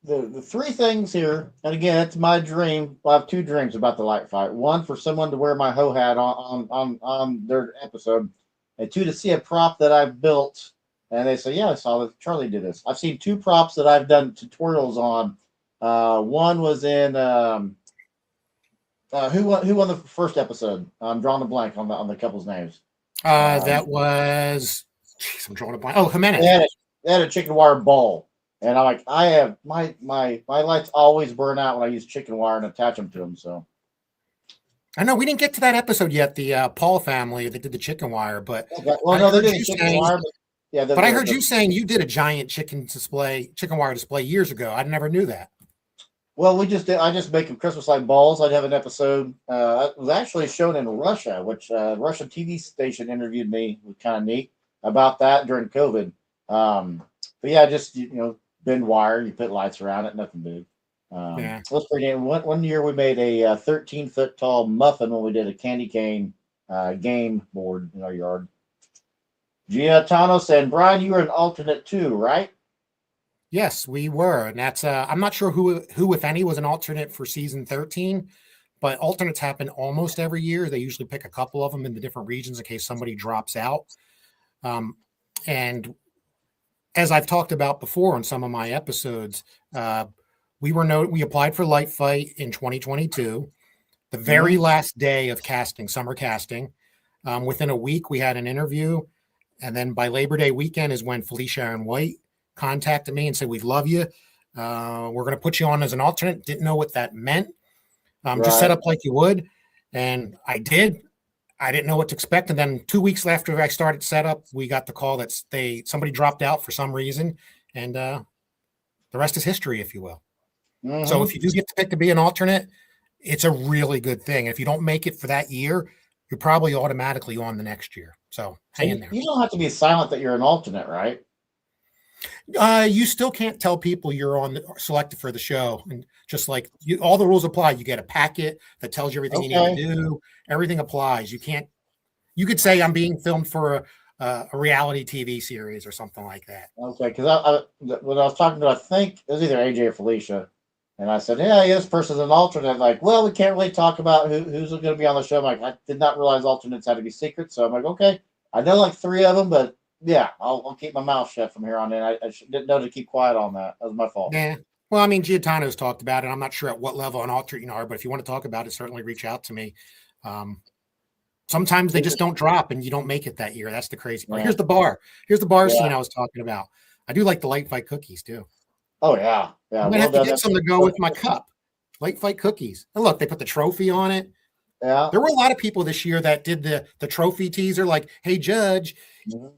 the 3 things here. And again, it's my dream. I have 2 dreams about the light fight. 1, for someone to wear my hoe hat on their episode. And 2, to see a prop that I've built. And they say, yeah, I saw that Charlie did this. I've seen 2 props that I've done tutorials on. One was in who won the first episode? I'm drawing a blank on the couple's names. That was, I'm drawing a blank. Oh, Jimenez. They had a chicken wire bowl, and I'm like, I have my lights always burn out when I use chicken wire and attach them to them. So I know we didn't get to that episode yet. The Paul family that did the chicken wire, but they did the chicken wire. Yeah, But I heard you saying you did a giant chicken wire display years ago. I never knew that. Well, we just did. I just make them Christmas light balls. I'd have an episode. It was actually shown in Russia, which Russian TV station interviewed me. It was kind of neat about that during COVID. But yeah, just bend wire. You put lights around it. Nothing big. Yeah. It was pretty neat. One year we made a 13-foot tall muffin when we did a candy cane game board in our yard. Gia Tanos and Brian, you were an alternate too, right? Yes, we were. And that's I'm not sure who if any was an alternate for season 13, but alternates happen almost every year. They usually pick a couple of them in the different regions in case somebody drops out. And as I've talked about before in some of my episodes, we applied for Light Fight in 2022, the very last day of casting, summer casting. Within a week, we had an interview. And then by Labor Day weekend is when Felicia and White contacted me and said, "We love you. We're going to put you on as an alternate." Didn't know what that meant. Just set up like you would. And I did. I didn't know what to expect. And then 2 weeks after I started setup, we got the call that somebody dropped out for some reason. And the rest is history, if you will. Mm-hmm. So if you do get to pick to be an alternate, it's a really good thing. If you don't make it for that year, you're probably automatically on the next year. So hang in there. You don't have to be silent that you're an alternate, right? You still can't tell people you're selected for the show, and just like all the rules apply. You get a packet that tells you everything you need to do. Everything applies. You can't. You could say I'm being filmed for a reality TV series or something like that. Okay, because when I was talking to, I think it was either AJ or Felicia, and I said, "Yeah, this person's an alternate." Like, well, we can't really talk about who's going to be on the show. I'm like, I did not realize alternates had to be secret, so I'm like, okay, I know like 3 of them, but. Yeah, I'll keep my mouth shut from here on in. I didn't know to keep quiet on that. That was my fault. Yeah. Well, I mean, Giotano's talked about it. I'm not sure at what level an alternate you are, but if you want to talk about it, certainly reach out to me. Sometimes they just don't drop and you don't make it that year. That's the crazy part. Yeah. Here's the bar. Here's the bar scene I was talking about. I do like the Light Fight cookies too. Oh, yeah. Yeah. I'm going to have to get some to go with my cup. Light Fight cookies. And look, they put the trophy on it. Yeah. There were a lot of people this year that did the trophy teaser like, "Hey, Judge." Mm-hmm.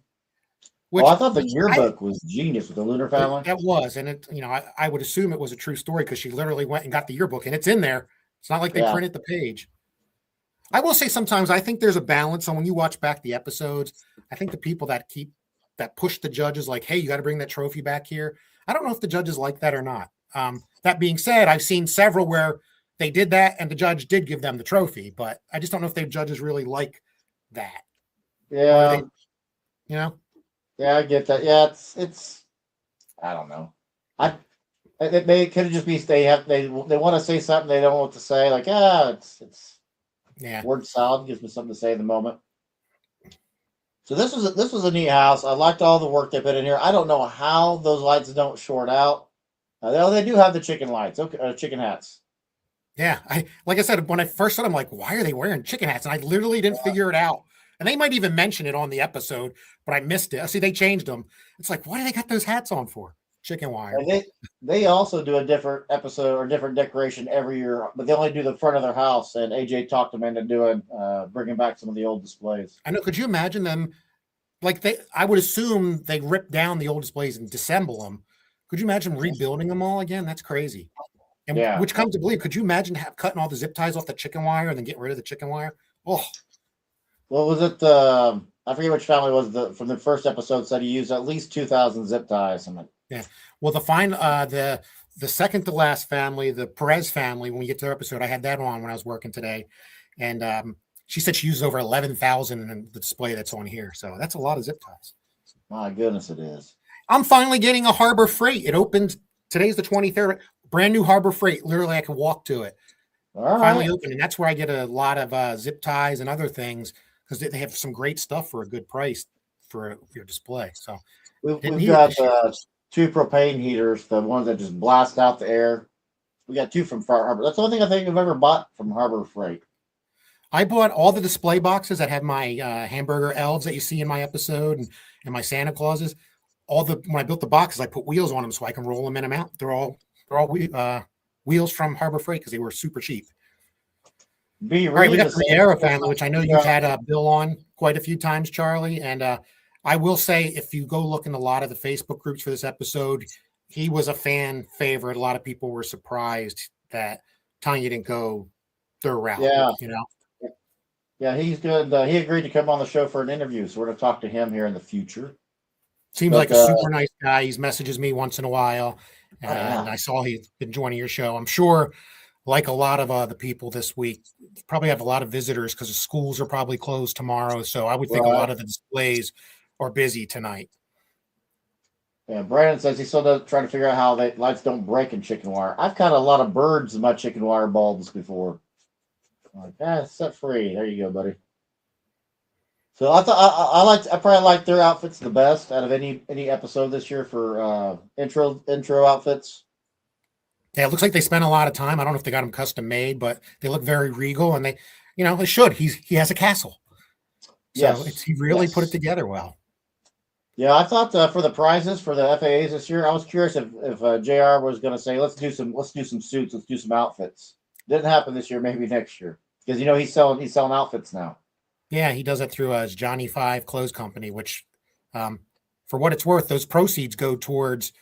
Which, I thought the yearbook was genius with the Lunar family. That was, and it, I would assume it was a true story because she literally went and got the yearbook, and it's in there. It's not like they printed the page. I will say sometimes I think there's a balance, and when you watch back the episodes, I think the people that push the judges like, "Hey, you got to bring that trophy back here." I don't know if the judges like that or not. That being said, I've seen several where they did that, and the judge did give them the trophy, but I just don't know if the judges really like that. Yeah, Yeah, I get that. Yeah, it's. I don't know. It could just be they want to say something they don't know what to say. Like it's word salad gives me something to say in the moment. So this was a neat house. I liked all the work they put in here. I don't know how those lights don't short out. They do have the chicken lights. Okay, chicken hats. Yeah, like I said when I first saw them, I'm like, why are they wearing chicken hats? And I literally didn't figure it out. And they might even mention it on the episode, but I missed it. See, they changed them. It's like, why do they got those hats on for? Chicken wire. And they also do a different episode or different decoration every year, but they only do the front of their house. And AJ talked them into bringing back some of the old displays. I know. Could you imagine them? Like I would assume they rip down the old displays and disassemble them. Could you imagine rebuilding them all again? That's crazy. And which comes to believe, could you imagine cutting all the zip ties off the chicken wire and then getting rid of the chicken wire? Oh. What was it? I forget which family was from the first episode said he used at least 2,000 zip ties. Yeah. Well, the second to last family, the Perez family, when we get to their episode, I had that on when I was working today. And she said she used over 11,000 in the display that's on here. So that's a lot of zip ties. My goodness, it is. I'm finally getting a Harbor Freight. It opened, today's the 23rd, brand new Harbor Freight. Literally, I can walk to it. Finally opened. And that's where I get a lot of zip ties and other things. Because they have some great stuff for a good price for your display. So we've got 2 propane heaters, the ones that just blast out the air. We got 2 from Harbor. That's the only thing I think I've ever bought from Harbor Freight. I bought all the display boxes that have my hamburger elves that you see in my episode and my Santa Clauses. When I built the boxes, I put wheels on them so I can roll them in and out. They're all wheels from Harbor Freight because they were super cheap. All right, we got the Riera family, which I know you've had Bill on quite a few times, Charlie. And I will say, if you go look in a lot of the Facebook groups for this episode, he was a fan favorite. A lot of people were surprised that Tanya didn't go their route. Yeah. You know, Yeah, he's good. He agreed to come on the show for an interview, so we're going to talk to him here in the future. seems like a super nice guy. He messages me once in a while, and I saw he's been joining your show. I'm sure, like a lot of the people this week, probably have a lot of visitors because the schools are probably closed tomorrow. So I would think a lot of the displays are busy tonight. Yeah, Brandon says he's still trying to figure out how the lights don't break in chicken wire. I've caught a lot of birds in my chicken wire bulbs before. I'm like, set free. There you go, buddy. So I thought I probably like their outfits the best out of any episode this year for intro outfits. Yeah, it looks like they spent a lot of time. I don't know if they got them custom made, but they look very regal, and they should. He has a castle, so he really put it together well. Yeah, I thought for the prizes for the FAAs this year, I was curious if JR was going to say let's do some suits, let's do some outfits. Didn't happen this year, maybe next year, because he's selling outfits now. Yeah, he does it through his Johnny 5 clothes company, which, for what it's worth, those proceeds go towards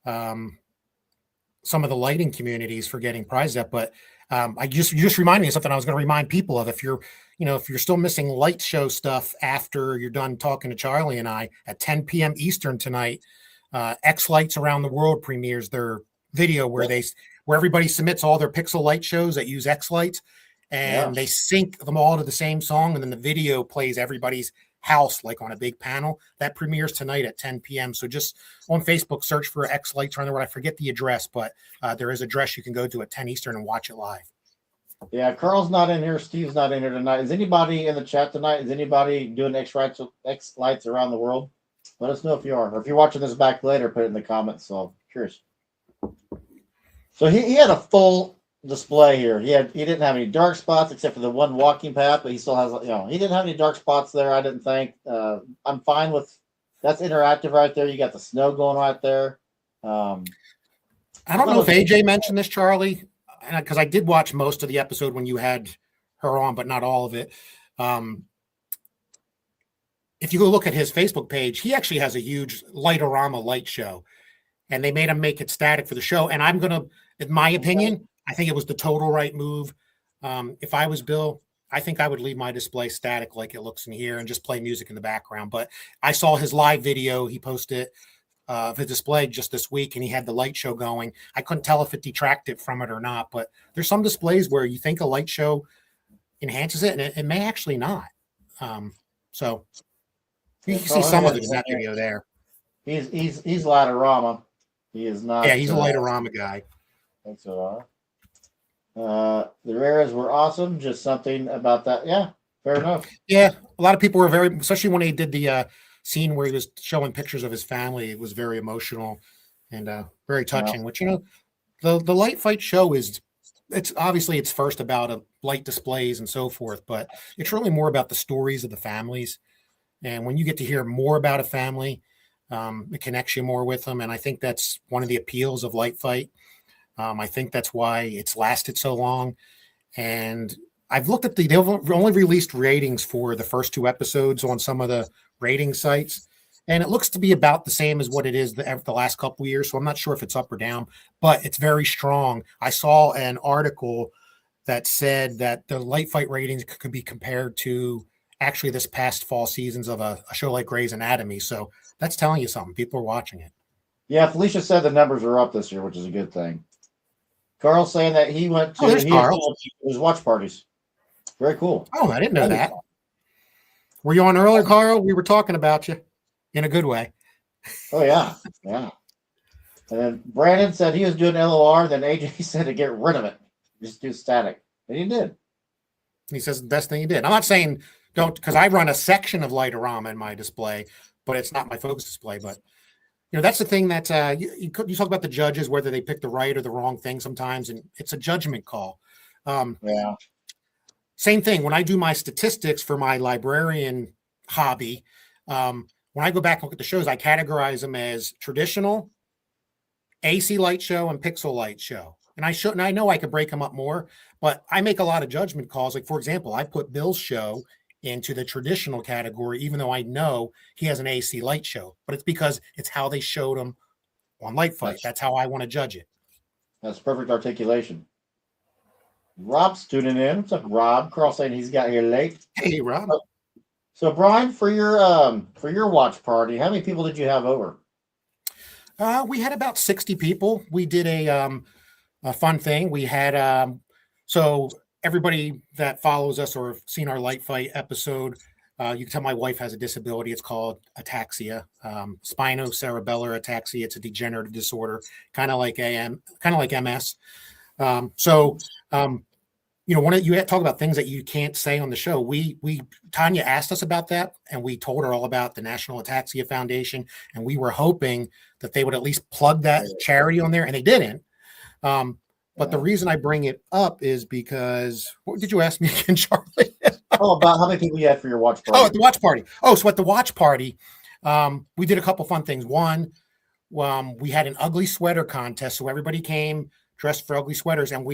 some of the lighting communities for getting prized up. But you just reminded me of something I was going to remind people of. If you're still missing light show stuff after you're done talking to Charlie and I at 10 p.m. Eastern tonight, X Lights Around the World premieres their video where everybody submits all their pixel light shows that use X Lights, and they sync them all to the same song, and then the video plays everybody's house like on a big panel. That premieres tonight at 10 p.m. So just on Facebook, search for X Lights Around the World. I forget the address, but there is an address you can go to at 10 Eastern and watch it live. Yeah, Carl's not in here. Steve's not in here tonight. Is anybody in the chat tonight? Is anybody doing X Lights Around the World? Let us know if you are. Or if you're watching this back later, put it in the comments. So I'm curious. So he had a full display here. He didn't have any dark spots except for the one walking path, but he still has, he didn't have any dark spots there, I didn't think. I'm fine with that's interactive right there. You got the snow going right there. I don't know if AJ mentioned this, Charlie, because I did watch most of the episode when you had her on, but not all of it. If you go look at his Facebook page, he actually has a huge Lightorama light show, and they made him make it static for the show. And I'm going to, in my opinion, I think it was the total right move. If I was Bill, I think I would leave my display static like it looks in here and just play music in the background. But I saw his live video. He posted the display just this week, and he had the light show going. I couldn't tell if it detracted from it or not, but there's some displays where you think a light show enhances it, and it may actually not. So you can see some of it in that video there. He's Lightorama. He is not. Yeah, he's a Lightorama guy. Thanks a lot. The rares were awesome. Just something about that. Yeah, fair enough. Yeah, a lot of people were very, especially when he did the scene where he was showing pictures of his family. It was very emotional and very touching. Which the light fight show it's obviously it's first about light displays and so forth, but it's really more about the stories of the families. And when you get to hear more about a family, it connects you more with them. And I think that's one of the appeals of light fight. I think that's why it's lasted so long. And I've looked at they've only released ratings for the first 2 episodes on some of the rating sites, and it looks to be about the same as what it is the last couple of years. So I'm not sure if it's up or down, but it's very strong. I saw an article that said that the light fight ratings could be compared to actually this past fall seasons of a show like Grey's Anatomy. So that's telling you something. People are watching it. Yeah, Felicia said the numbers are up this year, which is a good thing. Carl's saying that he went to his watch parties. Very cool. Oh, I didn't know that. Were you on earlier, Carl? We were talking about you in a good way. Oh, yeah. Yeah. And then Brandon said he was doing LOR. Then AJ said to get rid of it. Just do static. And he did. He says the best thing he did. I'm not saying don't, because I run a section of Lightorama in my display, but it's not my focus display. But that's the thing that you talk about the judges, whether they pick the right or the wrong thing sometimes, and it's a judgment call. Yeah. Same thing when I do my statistics for my librarian hobby. When I go back and look at the shows, I categorize them as traditional, AC light show, and pixel light show. And I know I could break them up more, but I make a lot of judgment calls. Like, for example, I put Bill's show into the traditional category, even though I know he has an AC light show, but it's because it's how they showed him on Light Fight. That's how I want to judge it. That's perfect articulation. Rob's tuning in. What's up, Rob? Carl saying he's got here late. Hey, Rob. So, Brian, for your watch party, how many people did you have over? We had about 60 people. We did a fun thing. We had so everybody that follows us or seen our Light Fight episode, you can tell my wife has a disability. It's called ataxia, spinocerebellar ataxia. It's a degenerative disorder, kind of like MS. You know, you talk about things that you can't say on the show. Tanya asked us about that, and we told her all about the National Ataxia Foundation, and we were hoping that they would at least plug that charity on there, and they didn't. But the reason I bring it up is because, what did you ask me again, Charlie? About how many people you had for your watch party. Oh, at the watch party. So at the watch party, we did a couple fun things. One, we had an ugly sweater contest, so everybody came dressed for ugly sweaters, and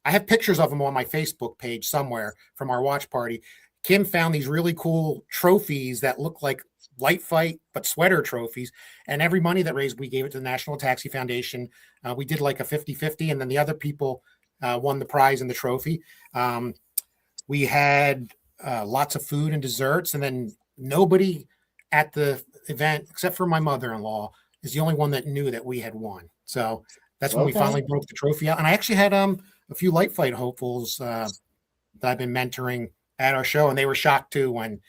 I have pictures of them on my Facebook page somewhere from our watch party. Kim found these really cool trophies that look like Light Fight, but sweater trophies. And every money that raised, we gave it to the National Ataxia Foundation. We did like a 50-50, and then the other people won the prize and the trophy. We had lots of food and desserts, and then nobody at the event, except for my mother-in-law, is the only one that knew that we had won. So that's when we finally broke the trophy out. And I actually had a few Light Fight hopefuls that I've been mentoring at our show, and they were shocked too when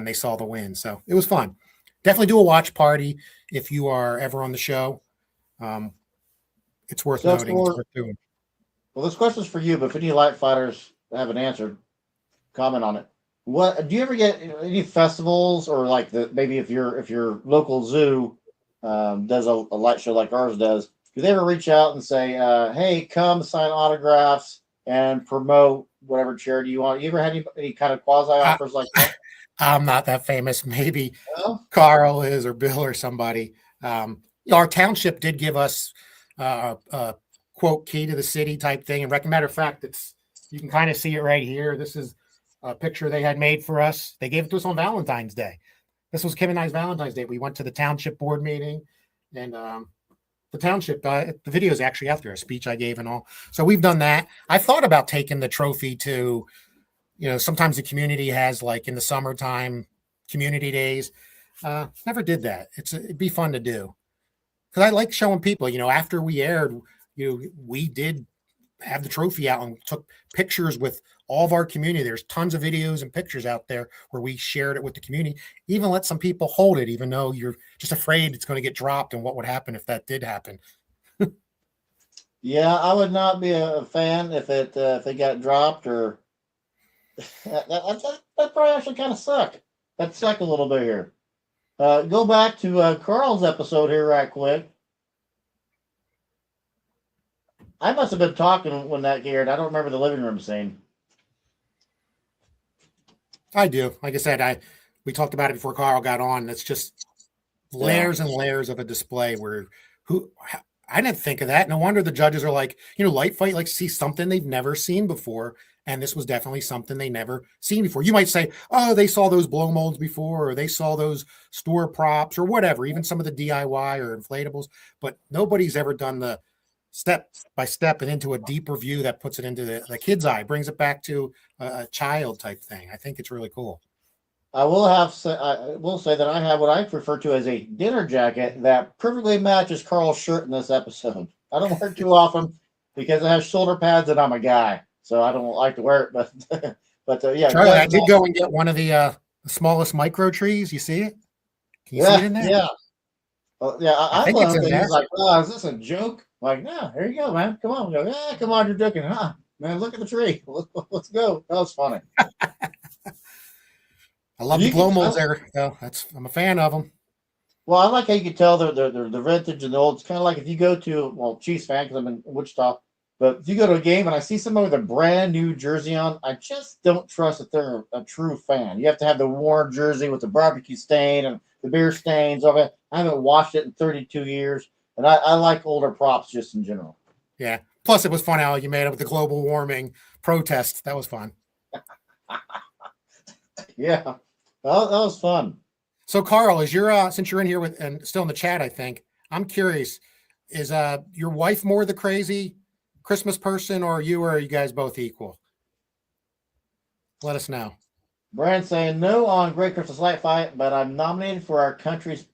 they saw the win. So it was fun. Definitely do a watch party if you are ever on the show. It's worth noting. It's worth doing. Well, this question's for you, but if any Light Fighters haven't answered, comment on it. What do you ever get any festivals, or like maybe if your local zoo does a light show like ours does, do they ever reach out and say, hey, come sign autographs and promote whatever charity you want? You ever had any kind of quasi offers like that? I'm not that famous. Maybe Carl is, or Bill, or somebody. Our township did give us a quote key to the city type thing. And matter of fact, you can kind of see it right here. This is a picture they had made for us. They gave it to us on Valentine's Day. This was Kim and I's Valentine's Day. We went to the township board meeting, and the township, the video is actually after a speech I gave and all. So we've done that. I thought about taking the trophy to, sometimes the community has, like in the summertime, community days. Never did that. It'd be fun to do. Because I like showing people, after we aired, we did have the trophy out and took pictures with all of our community. There's tons of videos and pictures out there where we shared it with the community. Even let some people hold it, even though you're just afraid it's going to get dropped and what would happen if that did happen. Yeah, I would not be a fan if it got dropped, or that probably actually kind of sucked. That sucked a little bit here. Go back to Carl's episode here right quick. I must have been talking when that aired. I don't remember the living room scene. I do. Like I said, we talked about it before Carl got on. It's just layers and layers of a display I didn't think of that. No wonder the judges are like, Light Fight likes to see something they've never seen before. And this was definitely something they never seen before. You might say, oh, they saw those blow molds before, or they saw those store props or whatever, even some of the DIY or inflatables, but nobody's ever done the step by step and into a deeper view that puts it into the kid's eye, brings it back to a child type thing. I think it's really cool. I will say that I have what I refer to as a dinner jacket that perfectly matches Carl's shirt in this episode. I don't wear it too often because I have shoulder pads and I'm a guy, so I don't like to wear it. But yeah, Charlie, I did go and get one of the smallest micro trees. You see it? Can you see it in there? Yeah. Well, yeah, I think love it's it. in He's like, oh, is this a joke? I'm like, no, here you go, man. Come on. We go, yeah, come on, you're joking. Huh? Man, look at the tree. Let's go. That was funny. I love the blow molds there. I'm a fan of them. Well, I like how you can tell they're the vintage and the old. It's kind of like if you go to, Chiefs fan, because I'm in Wichita, but if you go to a game and I see somebody with a brand new jersey on, I just don't trust that they're a true fan. You have to have the worn jersey with the barbecue stain and the beer stains of it. I haven't washed it in 32 years, and I like older props just in general. Yeah. Plus, it was fun how you made up with the global warming protest. That was fun. Yeah, that was fun. So, Carl, is your since you're in here with and still in the chat, I think I'm curious, is your wife more the crazy Christmas person, or are you guys both equal? Let us know. Brian saying no on Great Christmas Light Fight, but I'm nominated for our county's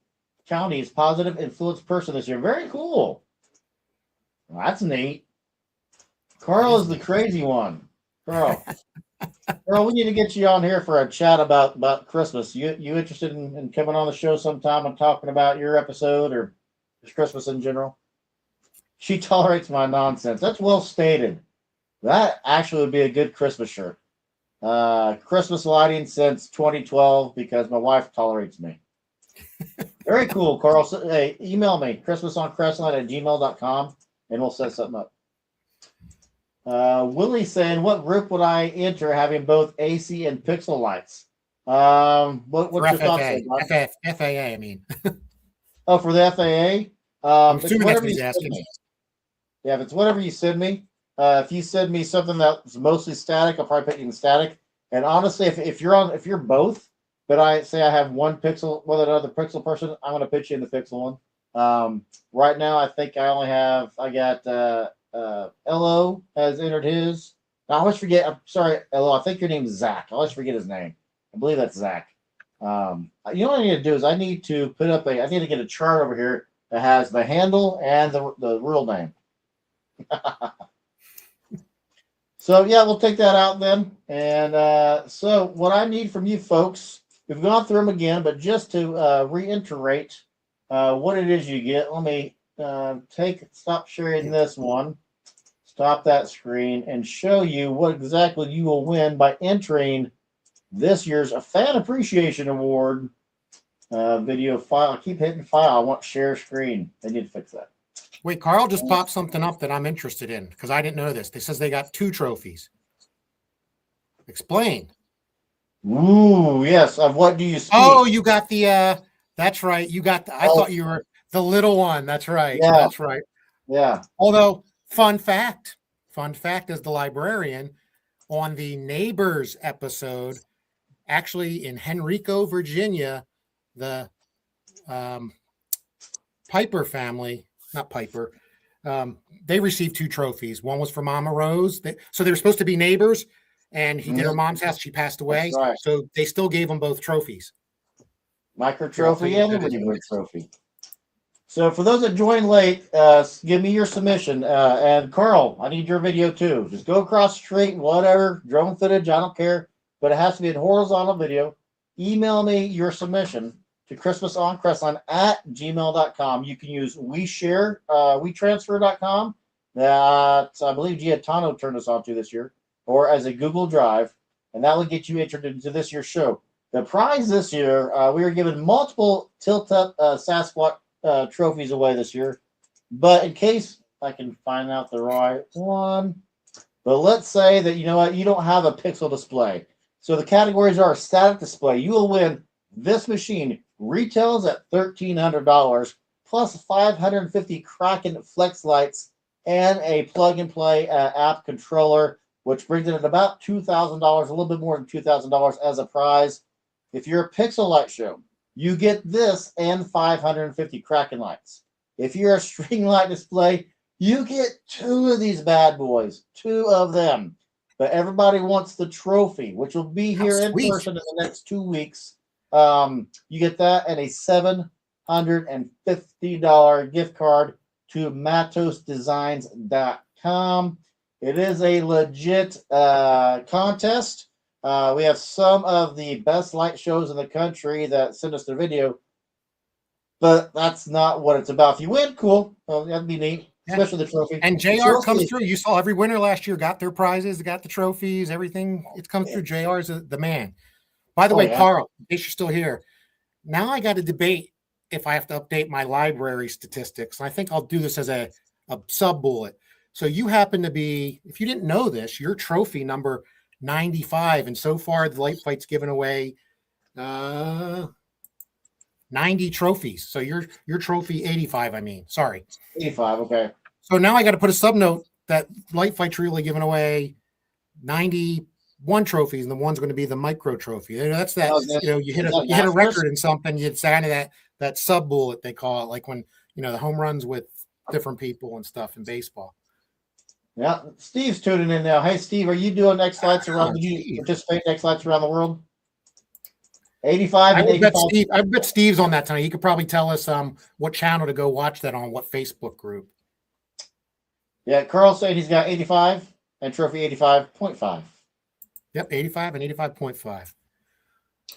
positive influence person this year. Very cool. Well, that's neat. Carl is the crazy one. Carl, we need to get you on here for a chat about Christmas. You interested in coming on the show sometime and talking about your episode or just Christmas in general? She tolerates my nonsense. That's well stated. That actually would be a good Christmas shirt. Christmas lighting since 2012 because my wife tolerates me. Very cool, Carl. So, hey, email me, christmasoncrestline@gmail.com, and we'll set something up. Willie saying, what group would I enter having both AC and pixel lights? What's your thoughts? FAA, I mean. Oh, for the FAA? I'm assuming that's what he's asking. Yeah, if it's whatever you send me. If you send me something that's mostly static, I'll probably put you in static. And honestly, if you're both, but I say I have one pixel with another pixel person, I'm gonna put you in the pixel one. Right now, I think I got LO has entered his. Now, I always forget. I'm sorry, LO. I think your name is Zach. I always forget his name. I believe that's Zach. You know what I need to do is I need to get a chart over here that has the handle and the real name. So yeah, we'll take that out then. And so what I need from you folks, we've gone through them again, but just to reiterate what it is you get. Let me stop sharing this one, stop that screen, and show you what exactly you will win by entering this year's Fan Appreciation Award video file. I keep hitting file. I want share screen. They need to fix that. Wait, Carl just popped something up that I'm interested in because I didn't know this. They says they got 2 trophies. Explain. Ooh, yes. Of what do you speak? Oh, you got the that's right. You got I thought you were the little one. That's right. Yeah. That's right. Yeah. Although, fun fact as the librarian, on the Neighbors episode, actually in Henrico, Virginia, the Piper family, not Piper, they received 2 trophies. One was for Mama Rose. So they were supposed to be neighbors, and he did her mom's house. She passed away. Right. So they still gave them both trophies. Micro trophy and Liberty Bird trophy. So for those that joined late, give me your submission. And Carl, I need your video too. Just go across the street, whatever, drone footage, I don't care. But it has to be in horizontal video. Email me your submission to christmasoncrestline@gmail.com. You can use WeTransfer.com that I believe Giatano turned us on to this year, or as a Google Drive, and that will get you entered into this year's show. The prize this year, we are giving multiple Tilt-Up Sasquatch trophies away this year, but in case I can find out the right one, but let's say that you don't have a pixel display. So the categories are static display. You will win this machine. Retails at $1,300 plus 550 Kraken Flex Lights and a plug-and-play app controller, which brings it at about $2,000, a little bit more than $2,000 as a prize. If you're a Pixel Light show, you get this and 550 Kraken lights. If you're a string light display, you get 2 of these bad boys, 2 of them. But everybody wants the trophy, which will be here in person in the next 2 weeks. You get that and a $750 gift card to mattosdesigns.com. It is a legit contest. We have some of the best light shows in the country that send us their video, but that's not what it's about. If you win, cool. Well, that'd be neat, especially the trophy. And JR comes through. You saw every winner last year got their prizes, got the trophies, everything. It comes through. JR's the man. By the way, yeah. Carl, in case you're still here, now I got to debate if I have to update my library statistics. I think I'll do this as a sub bullet. So you happen to be, if you didn't know this, your trophy number 95, and so far the Light Fight's given away 90 trophies. So your trophy 85. I mean, sorry, 85. Okay. So now I got to put a sub note that Light Fight's really giving away 90 one trophies, and the one's going to be the micro trophy. That's that. Oh, is You hit that a Masters? record in something, you'd sign to that sub bullet they call it, like when the home runs with different people and stuff in baseball. Yeah, Steve's tuning in now. Hey, Steve, are you doing X Lights around? Did you Steve. participate in X Lights around the world? 85 and 85. I bet Steve's on that tonight. He could probably tell us what channel to go watch that on, what Facebook group. Yeah, Carl said he's got 85 and trophy 85.5. Yep, 85 and 85.5.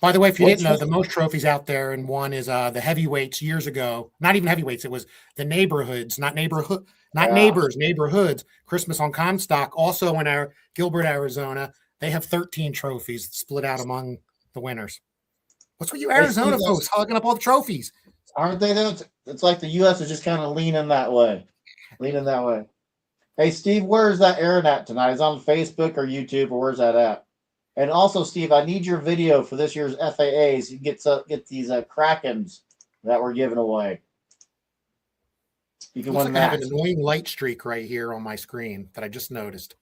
By the way, if you didn't know, the most trophies out there in one is the heavyweights years ago. Not even heavyweights. It was the neighborhoods, not neighbors, neighborhoods. Christmas on Comstock. Also in our Gilbert, Arizona, they have 13 trophies split out among the winners. What's with you Arizona folks hogging up all the trophies? Aren't they though? It's like the U.S. is just kind of leaning that way. Hey, Steve, where's that airing at tonight? Is it on Facebook or YouTube, or where's that at? And also, Steve, I need your video for this year's FAAs. You get these Krakens that we're giving away. You can win that. I have an annoying light streak right here on my screen that I just noticed.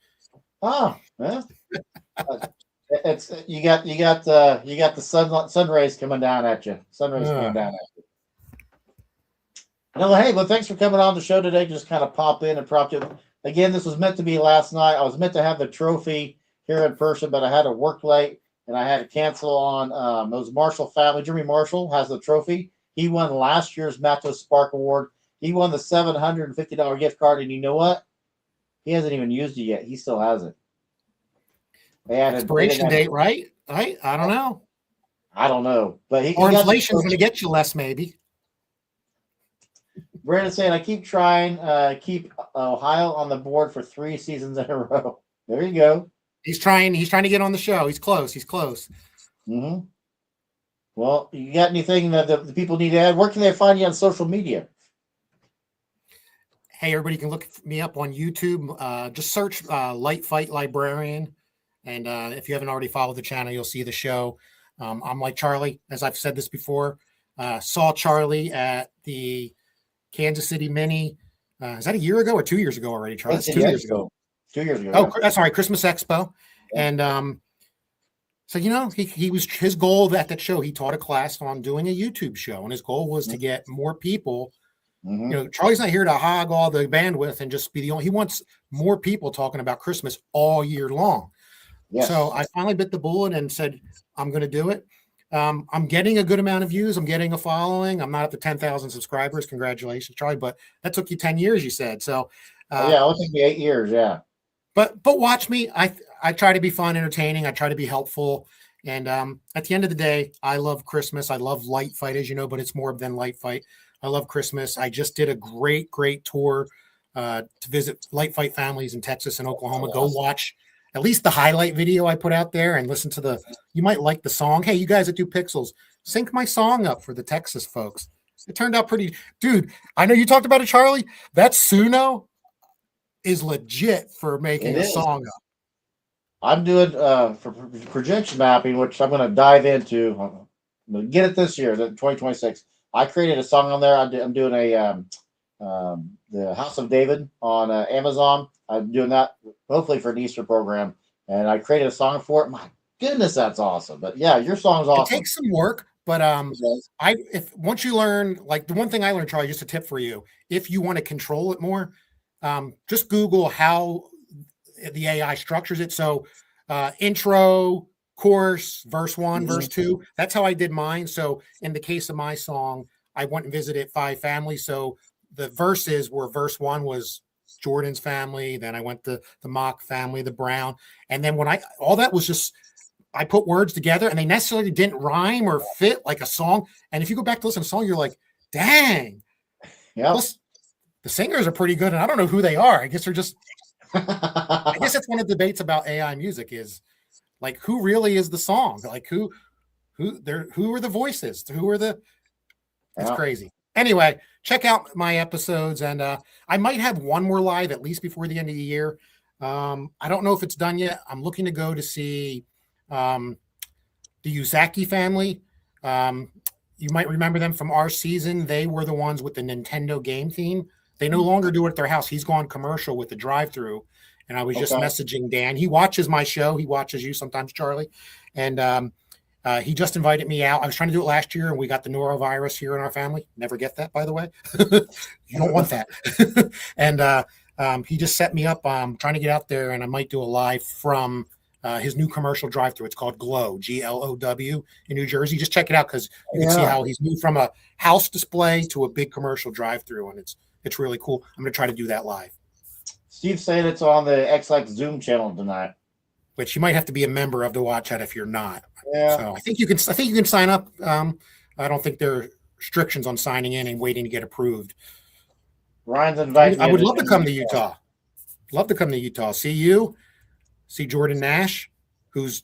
Oh, yeah. It's you got the sun rays coming down at you. Coming down at you. No, hey, well, thanks for coming on the show today. Just kind of pop in and prompt you. Again, this was meant to be last night. I was meant to have the trophy here in person, but I had to work late and I had to cancel on. It was Marshall family. Jimmy Marshall has the trophy. He won last year's Mattos Spark Award. He won the $750 gift card, and you know what? He hasn't even used it yet. He still has it. Expiration date, right? I don't know. I don't know, but inflation's going to get you less, maybe. Brandon saying, I keep trying, keep Ohio on the board for 3 seasons in a row. There you go. He's trying to get on the show. He's close. Mm-hmm. Well, you got anything that the people need to add? Where can they find you on social media? Hey, everybody can look me up on YouTube. Just search Light Fight Librarian. And if you haven't already followed the channel, you'll see the show. I'm like Charlie, as I've said this before. Saw Charlie at the Kansas City Mini. Is that a year ago or 2 years ago already, Charlie? That's 2 years ago. 2 years ago. Oh, that's sorry, Christmas Expo. Yeah. And so, he was his goal at that show. He taught a class on doing a YouTube show, and his goal was to get more people. Mm-hmm. Charlie's not here to hog all the bandwidth and just be the only. He wants more people talking about Christmas all year long. Yes. So I finally bit the bullet and said, I'm going to do it. I'm getting a good amount of views. I'm getting a following. I'm not at the 10,000 subscribers. Congratulations, Charlie. But that took you 10 years, you said. So yeah, it took me 8 years. Yeah. But watch me. I try to be fun, entertaining. I try to be helpful. And at the end of the day, I love Christmas. I love Light Fight, as you know, but it's more than Light Fight. I love Christmas. I just did a great tour to visit Light Fight families in Texas and Oklahoma. Go watch at least the highlight video I put out there and listen to you might like the song. Hey, you guys that do Pixels, sync my song up for the Texas folks. It turned out pretty, dude. I know you talked about it, Charlie. That Suno is legit for making a song up. I'm doing for projection mapping, which I'm going to dive into. I'm going to get it this year, 2026. I created a song on there. I'm doing the House of David on Amazon. I'm doing that hopefully for an Easter program, and I created a song for it. My goodness, that's awesome! But yeah, your song's awesome. It takes some work, but once you learn, like the one thing I learned, Charlie, just a tip for you, if you want to control it more, just Google how the AI structures it. So intro, chorus, verse 1, verse 2. That's how I did mine. So in the case of my song, I went and visited 5 families. So the verses were verse 1 was Jordan's family. Then I went to the Mock family, the Brown. And then all that was just, I put words together and they necessarily didn't rhyme or fit like a song. And if you go back to listen to a song, you're like, dang. Yeah. Plus, the singers are pretty good. And I don't know who they are. I guess they're just, I guess that's one of the debates about AI music is like, who really is the song? Like who are the voices? It's crazy. Anyway, check out my episodes, and I might have one more live at least before the end of the year. I don't know if it's done yet. I'm looking to go to see the Uzaki family. You might remember them from our season. They were the ones with the Nintendo game theme. They no longer do it at their house. He's gone commercial with the drive-through, and I was just Okay. messaging Dan. He watches my show. He watches you sometimes, Charlie, and he just invited me out. I was trying to do it last year, and we got the norovirus here in our family. Never get that, by the way. You don't want that. And he just set me up. Trying to get out there, and I might do a live from his new commercial drive-through. It's called Glow, Glow, in New Jersey. Just check it out because you can see how he's moved from a house display to a big commercial drive-through, and it's really cool. I'm going to try to do that live. Steve's saying it's on the X-Like Zoom channel tonight. Which you might have to be a member of to watch that if you're not. Yeah. So I think you can sign up. I don't think there are restrictions on signing in and waiting to get approved. Ryan's inviting me. I would love to come to Utah. Love to come to Utah. See you. See Jordan Nash, who's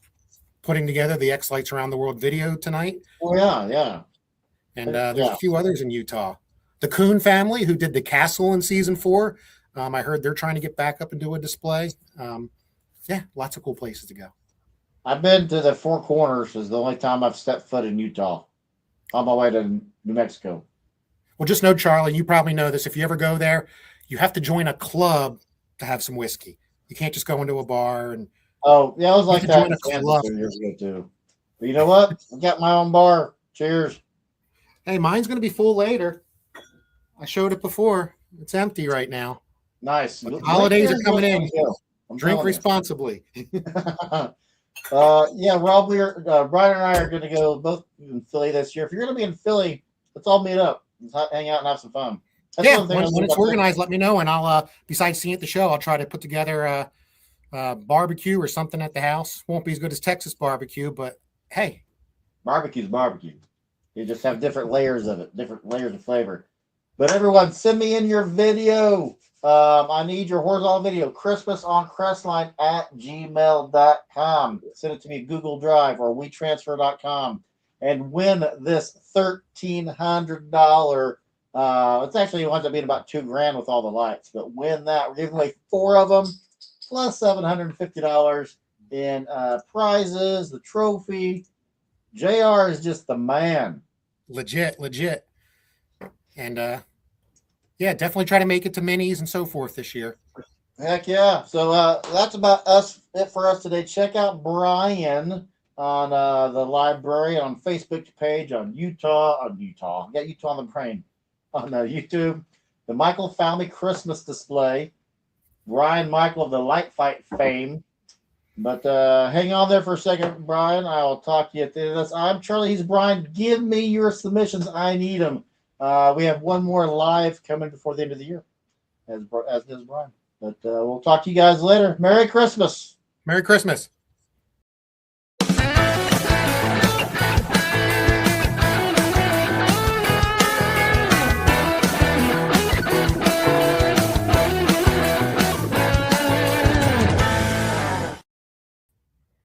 putting together the X Lights Around the World video tonight. Oh yeah. And there's a few others in Utah. The Kuhn family, who did the castle in season 4. I heard they're trying to get back up and do a display. Yeah, lots of cool places to go. I've been to the Four Corners. Is the only time I've stepped foot in Utah. On my way to New Mexico. Well, just know, Charlie, you probably know this. If you ever go there, you have to join a club to have some whiskey. You can't just go into a bar and. Oh yeah, I was like that in Kansas years ago too. But you know what? I got my own bar. Cheers. Hey, mine's going to be full later. I showed it before. It's empty right now. Nice. But the holidays are coming in. Drink responsibly. Yeah, Rob, Brian and I are going to go both in Philly this year. If you're going to be in Philly, let's all meet up. Let's hang out and have some fun. That's when it's organized, let me know, and I'll, besides seeing at the show, I'll try to put together a barbecue or something at the house. Won't be as good as Texas barbecue, but hey. Barbecue's barbecue. You just have different layers of it, different layers of flavor. But everyone, send me in your video. I need your horizontal video. ChristmasOnCrestline@gmail.com. Send it to me Google Drive or WeTransfer.com and win this $1,300. It's actually winds up being about $2,000 with all the lights, but win that. We're giving away 4 of them plus $750 in prizes, the trophy. JR is just the man. Legit. And yeah, definitely try to make it to minis and so forth this year. Heck yeah. So that's about it for us today. Check out Brian on the library, on Facebook page, on Utah. Got Utah on the brain. On YouTube. The Michael Family Christmas display. Brian Michael of the Light Fight fame. But hang on there for a second, Brian. I will talk to you at the end of this. I'm Charlie. He's Brian. Give me your submissions. I need them. We have one more live coming before the end of the year, as does Brian. But we'll talk to you guys later. Merry Christmas. Merry Christmas.